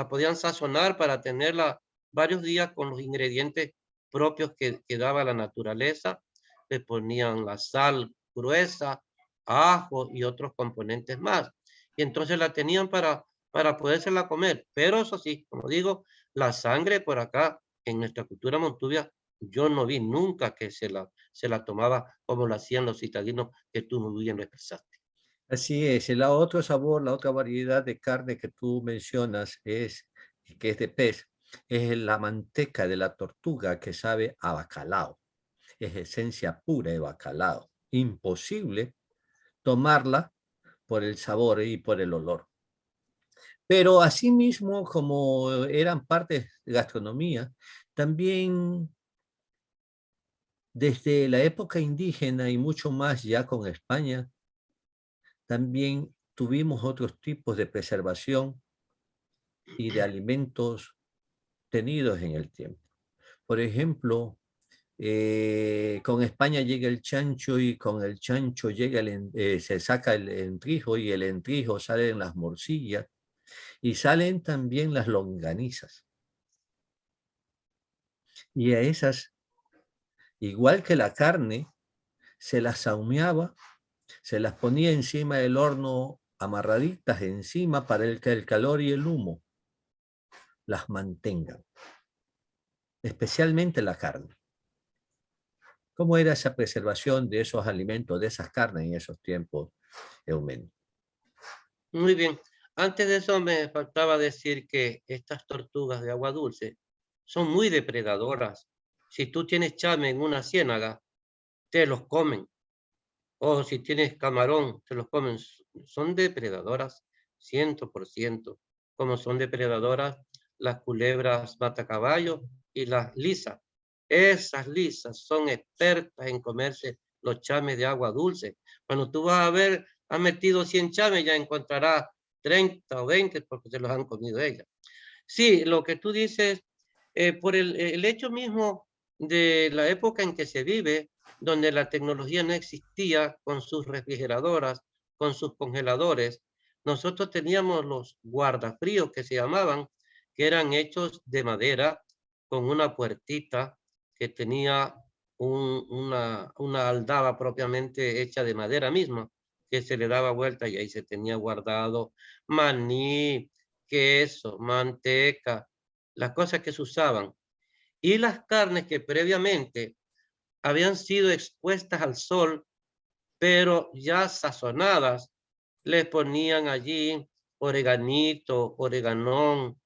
podían sazonar para tenerla varios días con los ingredientes propios que daba la naturaleza. Le ponían la sal gruesa, ajo y otros componentes más. Y entonces la tenían para podérsela comer. Pero eso sí, como digo, la sangre por acá, en nuestra cultura montuvia, yo no vi nunca que se la tomaba como lo hacían los citadinos, que tú muy bien lo expresaste. Así es, el otro sabor, la otra variedad de carne que tú mencionas que es de pez, es la manteca de la tortuga que sabe a bacalao. Es esencia pura de bacalao. Imposible tomarla por el sabor y por el olor. Pero asimismo, como eran parte de gastronomía, también desde la época indígena y mucho más ya con España, también tuvimos otros tipos de preservación y de alimentos tenidos en el tiempo. Por ejemplo, con España llega el chancho y con el chancho se saca el entrijo y el entrijo salen las morcillas y salen también las longanizas. Y a esas, igual que la carne, se las saumeaba, se las ponía encima del horno amarraditas encima para que el calor y el humo las mantengan, especialmente la carne. ¿Cómo era esa preservación de esos alimentos, de esas carnes en esos tiempos, Eumenio? Muy bien. Antes de eso me faltaba decir que estas tortugas de agua dulce son muy depredadoras. Si tú tienes chame en una ciénaga, te los comen. O si tienes camarón, te los comen. Son depredadoras 100%, como son depredadoras las culebras matacaballos y las lisas. Esas lisas son expertas en comerse los chames de agua dulce. Cuando tú vas a ver, han metido 100 chames, ya encontrarás 30 o 20 porque se los han comido ellas. Sí, lo que tú dices, por el hecho mismo de la época en que se vive, donde la tecnología no existía con sus refrigeradoras, con sus congeladores, nosotros teníamos los guardafríos que se llamaban, que eran hechos de madera con una puertita que tenía una aldaba propiamente hecha de madera misma, que se le daba vuelta y ahí se tenía guardado maní, queso, manteca, las cosas que se usaban. Y las carnes que previamente habían sido expuestas al sol, pero ya sazonadas, les ponían allí oreganito, oreganón,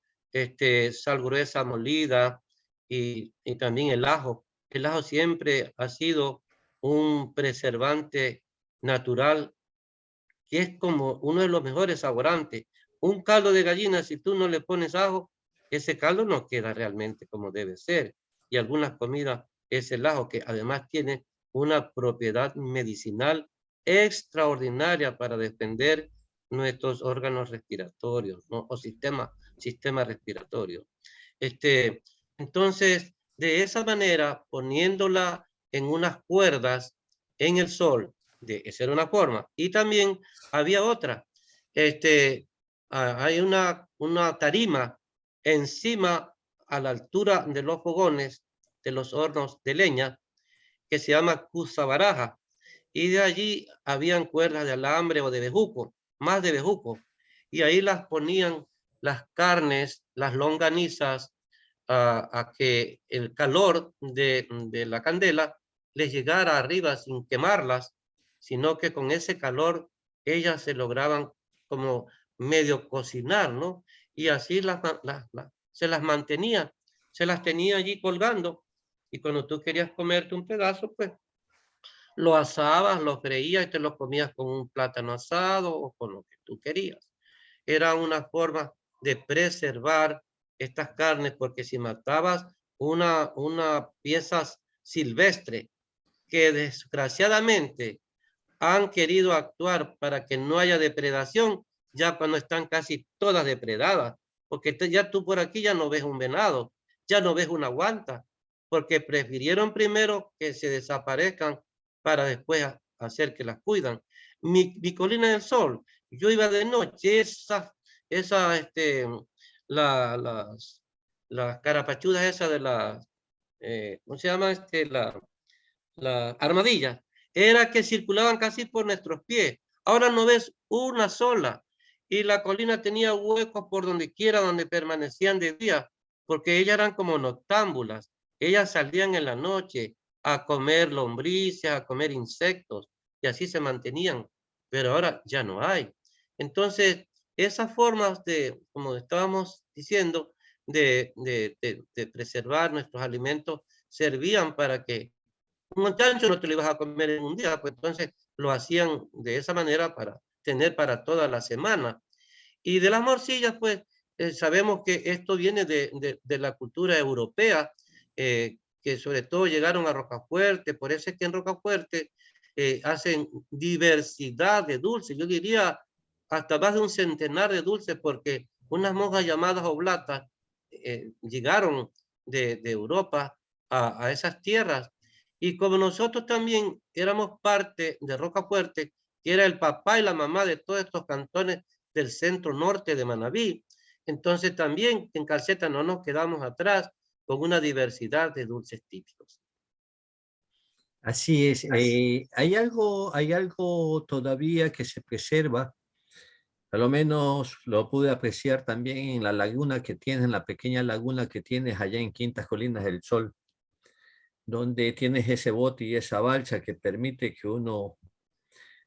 sal gruesa molida y también el ajo. El ajo siempre ha sido un preservante natural que es como uno de los mejores saborantes. Un caldo de gallina, si tú no le pones ajo, ese caldo no queda realmente como debe ser. Y algunas comidas es el ajo, que además tiene una propiedad medicinal extraordinaria para defender nuestros órganos respiratorios, ¿no? O sistema respiratorio. Entonces, de esa manera, poniéndola en unas cuerdas en el sol, esa era una forma. Y también había otra. hay una tarima encima a la altura de los fogones, de los hornos de leña, que se llama cuzabaraja. Y de allí habían cuerdas de alambre o de bejuco, más de bejuco. Y ahí las ponían las carnes, las longanizas, a que el calor de la candela les llegara arriba sin quemarlas, sino que con ese calor ellas se lograban como medio cocinar, ¿no? Y así se las mantenía, se las tenía allí colgando. Y cuando tú querías comerte un pedazo, pues lo asabas, lo freías y te lo comías con un plátano asado o con lo que tú querías. Era una forma de preservar estas carnes, porque si matabas una pieza silvestre que desgraciadamente han querido actuar para que no haya depredación, ya cuando están casi todas depredadas, porque ya tú por aquí ya no ves un venado, ya no ves una guanta, porque prefirieron primero que se desaparezcan para después hacer que las cuidan. Mi Colina del Sol, yo iba de noche, las carapachudas esas de las, ¿cómo se llama? Las armadillas, era que circulaban casi por nuestros pies. Ahora no ves una sola. Y la colina tenía huecos por donde quiera donde permanecían de día, porque ellas eran como noctámbulas. Ellas salían en la noche a comer lombrices, a comer insectos, y así se mantenían. Pero ahora ya no hay. Entonces, esas formas de, como estábamos diciendo, de preservar nuestros alimentos servían para que un chancho no te lo ibas a comer en un día, pues entonces lo hacían de esa manera para tener para toda la semana. Y de las morcillas, pues sabemos que esto viene de la cultura europea, que sobre todo llegaron a Rocafuerte, por eso es que en Rocafuerte hacen diversidad de dulces, yo diría hasta más de un centenar de dulces, porque unas monjas llamadas oblatas llegaron de Europa a esas tierras. Y como nosotros también éramos parte de Rocafuerte, que era el papá y la mamá de todos estos cantones del centro norte de Manabí, entonces también en Calceta no nos quedamos atrás con una diversidad de dulces típicos. Así es. Hay algo todavía que se preserva. A lo menos lo pude apreciar también en la laguna que tienes, en la pequeña laguna que tienes allá en Quintas Colinas del Sol, donde tienes ese bote y esa balsa que permite que uno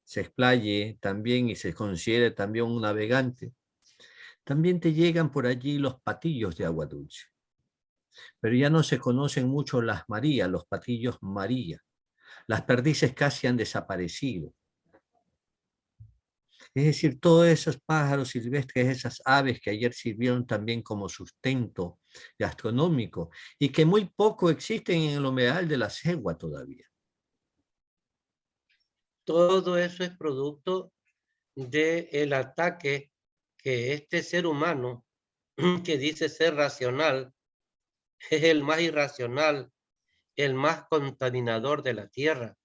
se explaye también y se considere también un navegante. También te llegan por allí los patillos de agua dulce, pero ya no se conocen mucho las Marías, los patillos María. Las perdices casi han desaparecido. Es decir, todos esos pájaros silvestres, esas aves que ayer sirvieron también como sustento gastronómico y que muy poco existen en el humedal de la Cegua todavía. Todo eso es producto del ataque que este ser humano, que dice ser racional, es el más irracional, el más contaminador de la tierra.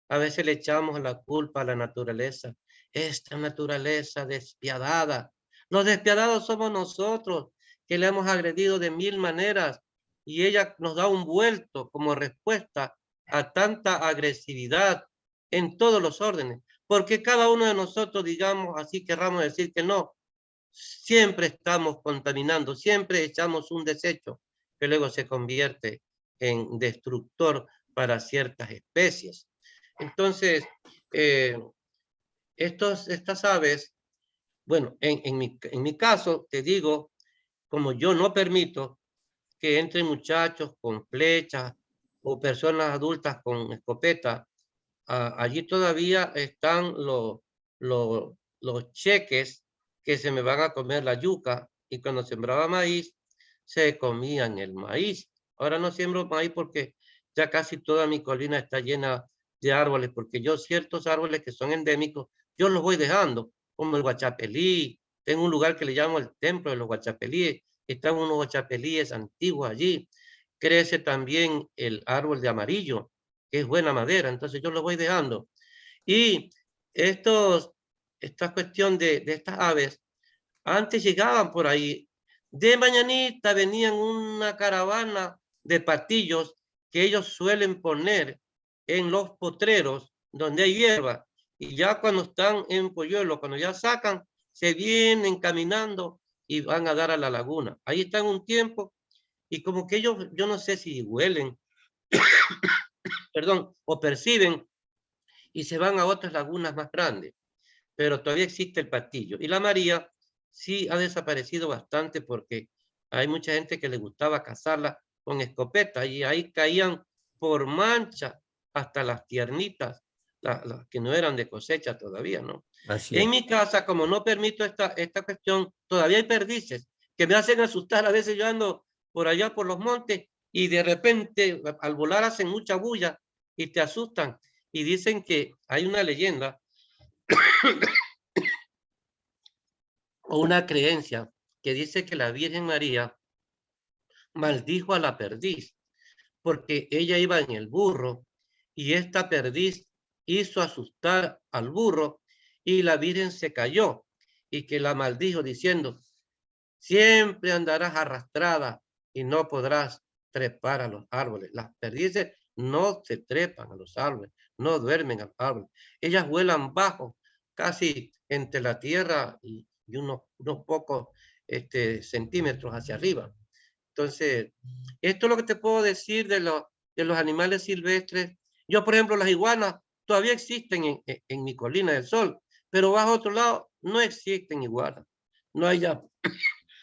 A veces le echamos la culpa a la naturaleza. Esta naturaleza despiadada. Los despiadados somos nosotros, que le hemos agredido de mil maneras y ella nos da un vuelto como respuesta a tanta agresividad en todos los órdenes. Porque cada uno de nosotros, digamos, así querramos decir que no, siempre estamos contaminando, siempre echamos un desecho que luego se convierte en destructor para ciertas especies. Entonces, estas aves, bueno, en mi caso, te digo, como yo no permito que entren muchachos con flechas o personas adultas con escopeta, allí todavía están los cheques que se me van a comer la yuca, y cuando sembraba maíz, se comían el maíz. Ahora no siembro maíz porque ya casi toda mi colina está llena de árboles, porque yo ciertos árboles que son endémicos, yo los voy dejando, como el guachapelí. Tengo un lugar que le llamo el templo de los guachapelíes. Están unos guachapelíes antiguos allí. Crece también el árbol de amarillo, que es buena madera, entonces yo lo voy dejando. Y esta cuestión de estas aves, Antes llegaban por ahí. De mañanita venían una caravana de patillos que ellos suelen poner en los potreros donde hay hierba. Y ya cuando están en polluelo, cuando ya sacan, se vienen caminando y van a dar a la laguna. Ahí están un tiempo y como que ellos, yo no sé si huelen, perdón, o perciben y se van a otras lagunas más grandes. Pero todavía existe el patillo. Y la María sí ha desaparecido bastante porque hay mucha gente que le gustaba cazarla con escopeta y ahí caían por mancha hasta las tiernitas, las que no eran de cosecha todavía, ¿no? Así En es. mi casa, como no permito esta cuestión, todavía hay perdices que me hacen asustar. A veces yo ando por allá por los montes y de repente al volar hacen mucha bulla y te asustan. Y dicen que hay una leyenda o una creencia que dice que la Virgen María maldijo a la perdiz porque ella iba en el burro y esta perdiz hizo asustar al burro y la Virgen se cayó y que la maldijo diciendo, siempre andarás arrastrada y no podrás trepar a los árboles. Las perdices no se trepan a los árboles, no duermen a los árboles. Ellas vuelan bajo, casi entre la tierra y unos pocos centímetros hacia arriba. Entonces, esto es lo que te puedo decir de los animales silvestres. Yo, por ejemplo, las iguanas todavía existen en mi Colina del Sol, pero bajo otro lado no existen iguanas. No hay ya.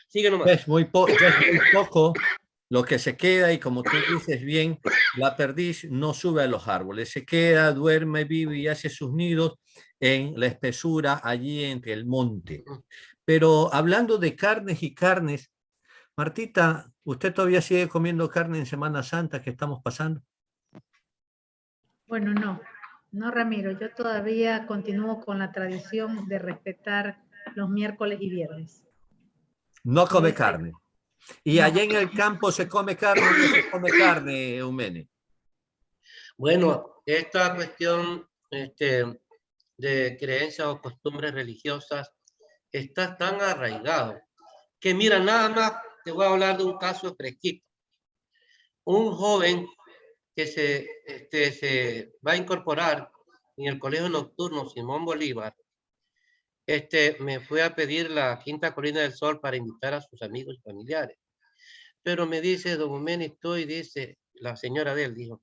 Sigue nomás. Ya es muy poco lo que se queda y como tú dices bien, la perdiz no sube a los árboles, se queda, duerme, vive y hace sus nidos en la espesura allí entre el monte. Pero hablando de carnes y carnes, Martita, ¿usted todavía sigue comiendo carne en Semana Santa que estamos pasando? Bueno, no, Ramiro, yo todavía continúo con la tradición de respetar los miércoles y viernes. No come Ese- carne. ¿Y no. allá en el campo se come carne o no se come carne, Eumene? Bueno, esta cuestión de creencias o costumbres religiosas está tan arraigado que mira, nada más te voy a hablar de un caso fresquito. Un joven que se va a incorporar en el colegio nocturno Simón Bolívar, me fue a pedir la Quinta Colina del Sol para invitar a sus amigos y familiares. Pero me dice, don Huménito, y dice, la señora de él dijo,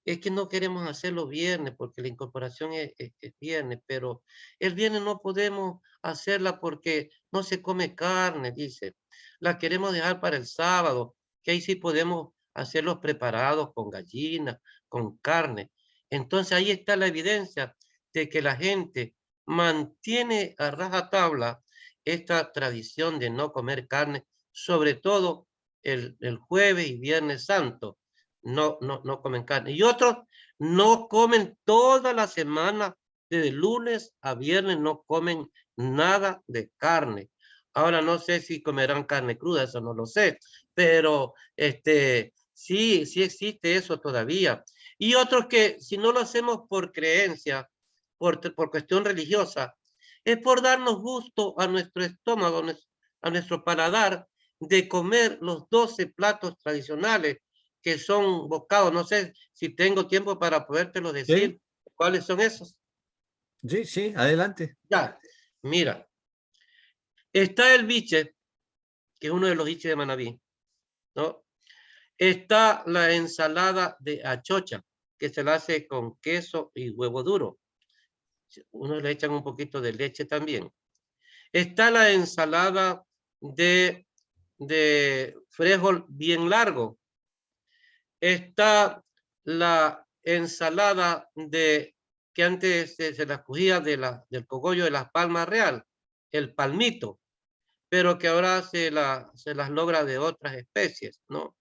es que no queremos hacerlo viernes porque la incorporación es viernes, pero el viernes no podemos hacerla porque no se come carne, dice. La queremos dejar para el sábado, que ahí sí podemos hacerlos preparados con gallina, con carne. Entonces ahí está la evidencia de que la gente mantiene a rajatabla esta tradición de no comer carne, sobre todo el jueves y viernes santo no comen carne. Y otros no comen toda la semana, desde lunes a viernes no comen nada de carne. Ahora no sé si comerán carne cruda, eso no lo sé, pero sí existe eso todavía. Y otros que si no lo hacemos por creencia, por cuestión religiosa, es por darnos gusto a nuestro estómago, a nuestro paladar, de comer los 12 platos tradicionales que son bocados. No sé si tengo tiempo para podértelo decir. Sí, ¿Cuáles son esos? sí, sí, adelante. Ya, mira. Está el biche, que es uno de los biches de Manabí, ¿no? Está la ensalada de achocha, que se la hace con queso y huevo duro. Uno le echan un poquito de leche también. Está la ensalada de frijol bien largo. Está la ensalada que antes se la cogía del cogollo de las palmas real, el palmito, pero que ahora se las logra de otras especies, ¿no?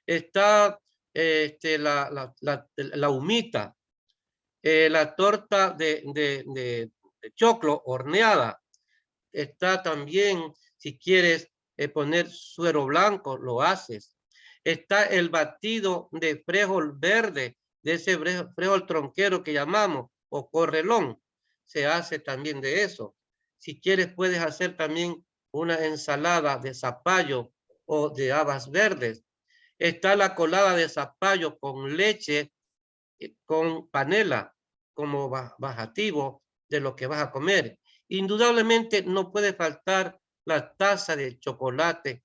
Está la humita, la torta de choclo horneada. Está también, si quieres poner suero blanco, lo haces. Está el batido de frijol verde, de ese frijol tronquero que llamamos, o correlón. Se hace también de eso. Si quieres, puedes hacer también una ensalada de zapallo o de habas verdes. Está la colada de zapallo con leche, con panela, como bajativo de lo que vas a comer. Indudablemente no puede faltar la taza de chocolate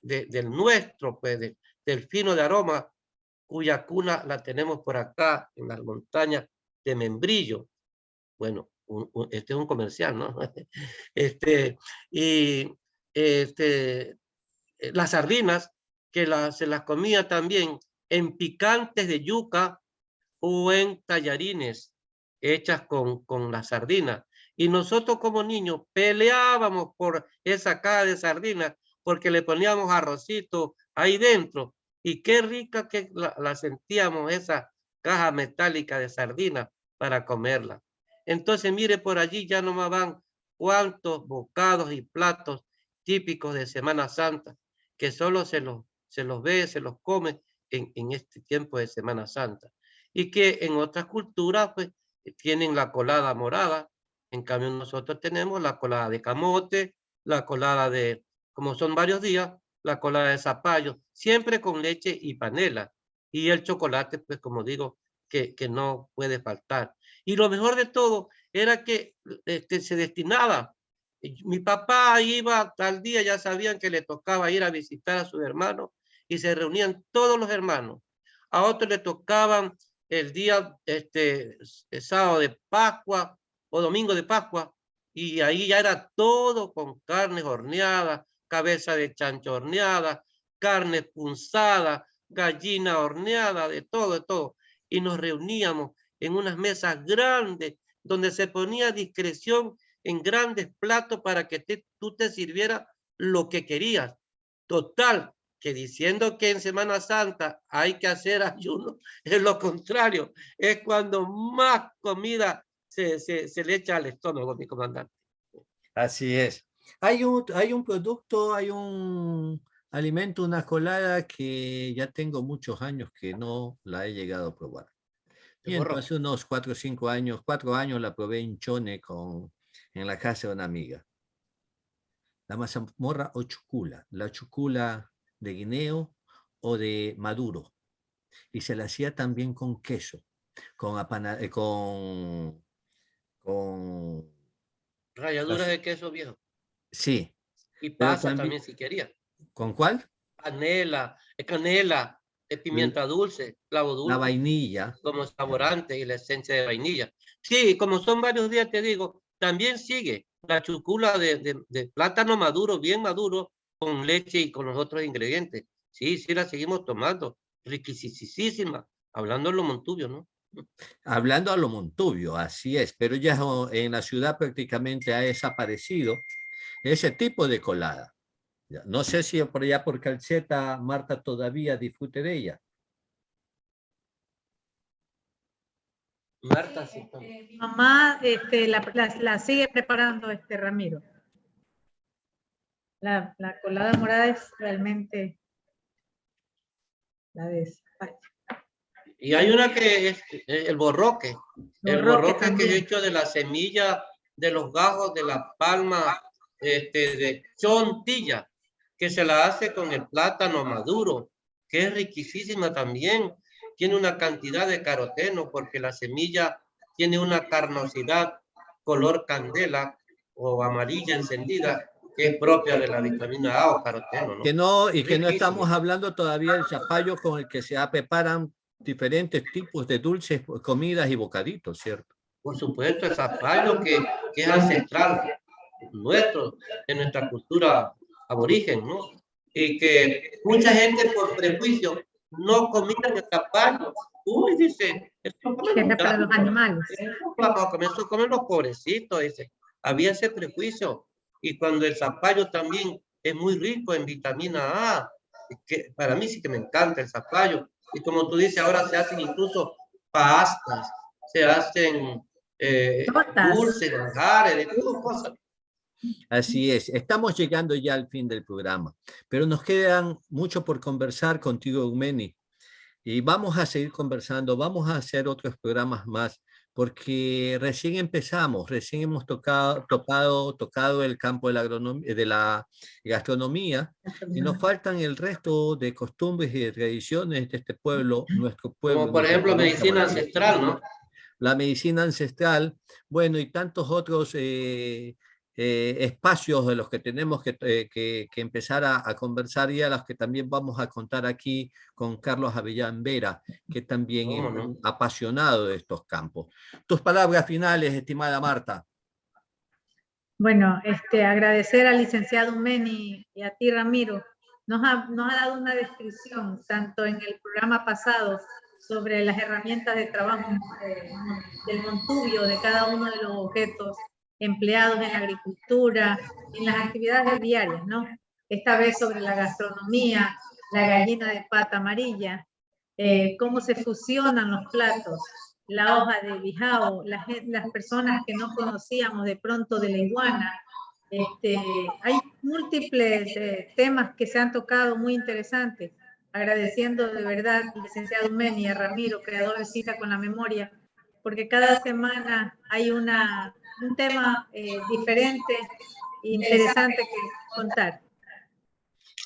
del nuestro, pues, del fino de aroma, cuya cuna la tenemos por acá en las montañas de Membrillo. Bueno, este es un comercial, ¿no? Y las sardinas, que se las comía también en picantes de yuca o en tallarines hechas con la sardina. Y nosotros como niños peleábamos por esa caja de sardinas porque le poníamos arrocito ahí dentro. Y qué rica que la sentíamos, esa caja metálica de sardinas para comerla. Entonces, mire, por allí ya nomás van cuantos bocados y platos típicos de Semana Santa, que solo se los ve, se los come en este tiempo de Semana Santa. Y que en otras culturas, pues, tienen la colada morada. En cambio, nosotros tenemos la colada de camote, la colada de, como son varios días, la colada de zapallo, siempre con leche y panela. Y el chocolate, pues, como digo, que no puede faltar. Y lo mejor de todo era que se destinaba. Mi papá iba tal día, ya sabían que le tocaba ir a visitar a sus hermanos y se reunían todos los hermanos. A otros le tocaban el día sábado de Pascua o domingo de Pascua, y ahí ya era todo con carnes horneadas, cabeza de chancho horneada, carne punzada, gallina horneada, de todo, de todo. Y nos reuníamos en unas mesas grandes donde se ponía a discreción en grandes platos para que tú te sirvieras lo que querías. Total, que diciendo que en Semana Santa hay que hacer ayuno, es lo contrario, es cuando más comida se le echa al estómago, mi comandante. Así es. Hay un producto, hay un alimento, una colada que ya tengo muchos años que no la he llegado a probar. Miento, hace unos 4 o 5 años, 4 años la probé en Chone en la casa de una amiga. La mazamorra o chucula, la chucula de guineo o de maduro. Y se la hacía también con queso, con Ralladuras de queso viejo. sí, Y pero pasa también si quería. ¿Con cuál? Canela, pimienta dulce, clavo dulce. La vainilla. Como saborante y la esencia de vainilla. Sí, como son varios días, te digo, también sigue la chucula de plátano maduro, bien maduro, con leche y con los otros ingredientes. Sí, sí, la seguimos tomando. Riquisísima. Hablando en lo Montubio, ¿no? Hablando a lo Montubio, así es, pero ya en la ciudad prácticamente ha desaparecido ese tipo de colada. No sé si por allá por Calceta Marta todavía disfrute de ella. Marta, sí. Mamá la sigue preparando Ramiro. La colada morada es realmente la de zapallo. Y hay una que es el borroque. El borroque que es hecho de la semilla de los gajos de la palma de chontilla, que se la hace con el plátano maduro, que es riquísima también. Tiene una cantidad de caroteno porque la semilla tiene una carnosidad color candela o amarilla encendida, que es propia de la vitamina A o caroteno, ¿no? Que no estamos hablando todavía del zapallo con el que se preparan diferentes tipos de dulces, comidas y bocaditos, ¿cierto? Por supuesto, el zapallo que es ancestral nuestro, de nuestra cultura aborigen, ¿no? Y que mucha gente por prejuicio no comía el zapallo. Uy, dice, esto es para los animales. Esto comen los pobrecitos, dice. Había ese prejuicio. Y cuando el zapallo también es muy rico en vitamina A, que para mí sí que me encanta el zapallo. Y como tú dices, ahora se hacen incluso pastas, se hacen dulces, manjares, de todas cosas. Así es, estamos llegando ya al fin del programa, pero nos quedan mucho por conversar contigo, Eumeni, y vamos a seguir conversando, vamos a hacer otros programas más porque recién empezamos, recién hemos tocado el campo de la gastronomía, y nos faltan el resto de costumbres y de tradiciones de este pueblo, nuestro pueblo. Como por nuestra ejemplo provincia medicina maravillosa. ancestral, ¿no? La medicina ancestral, bueno, y tantos otros espacios de los que tenemos que empezar a conversar, y a los que también vamos a contar aquí con Carlos Avellán Vera, que también es ¿Cómo no? un apasionado de estos campos. Tus palabras finales, estimada Marta. Bueno, agradecer al licenciado Meni y a ti, Ramiro. Nos ha dado una descripción, tanto en el programa pasado, sobre las herramientas de trabajo del montubio, de cada uno de los objetos empleados en la agricultura, en las actividades diarias, ¿no? Esta vez sobre la gastronomía, la gallina de pata amarilla, cómo se fusionan los platos, la hoja de bijao, las personas que no conocíamos de pronto de la iguana. Hay múltiples temas que se han tocado muy interesantes. Agradeciendo de verdad al licenciado Meni y a Ramiro, creador de Cita con la Memoria, porque cada semana hay un tema diferente e interesante que contar.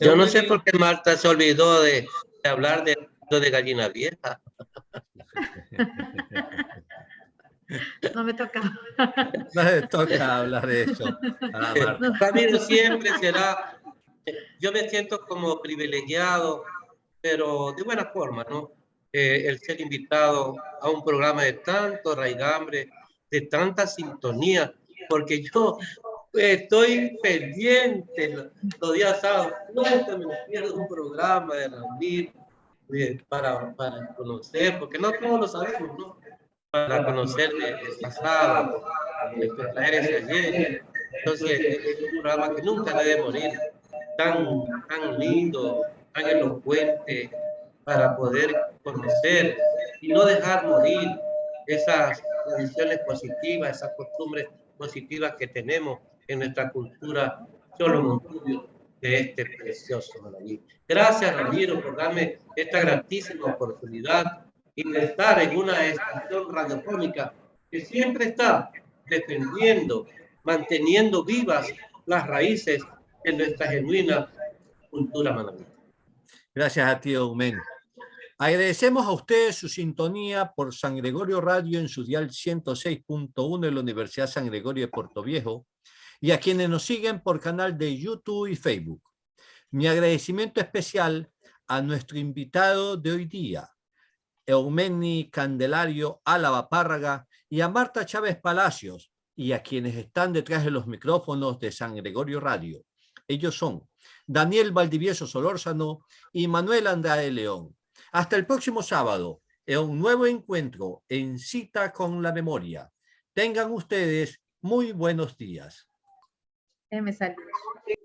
Yo no sé por qué Marta se olvidó de hablar de gallina vieja. No me toca. No le toca hablar de eso. Ramiro siempre será, yo me siento como privilegiado, pero de buena forma, ¿no? El ser invitado a un programa de tanto raigambre, de tanta sintonía, porque yo estoy pendiente los días sábados, nunca me pierdo un programa de Ramiro para conocer, porque no todos lo sabemos, ¿no? Para conocer el pasado, traer ese ayer. Entonces, es un programa que nunca debe morir, tan lindo, tan elocuente, para poder conocer y no dejar morir esas tradiciones positivas, esas costumbres positivas que tenemos en nuestra cultura Cholo Montubio de este precioso Manaví. Gracias, Ramiro, por darme esta gratísima oportunidad y de estar en una estación radiofónica que siempre está defendiendo, manteniendo vivas las raíces de nuestra genuina cultura manaví. Gracias a ti, Eumen. Agradecemos a ustedes su sintonía por San Gregorio Radio en su dial 106.1 de la Universidad San Gregorio de Puerto Viejo, y a quienes nos siguen por canal de YouTube y Facebook. Mi agradecimiento especial a nuestro invitado de hoy día, Eumeni Candelario Álava Párraga, y a Marta Chávez Palacios, y a quienes están detrás de los micrófonos de San Gregorio Radio. Ellos son Daniel Valdivieso Solórzano y Manuel Andrade León. Hasta el próximo sábado, en un nuevo encuentro en Cita con la Memoria. Tengan ustedes muy buenos días. Me salió.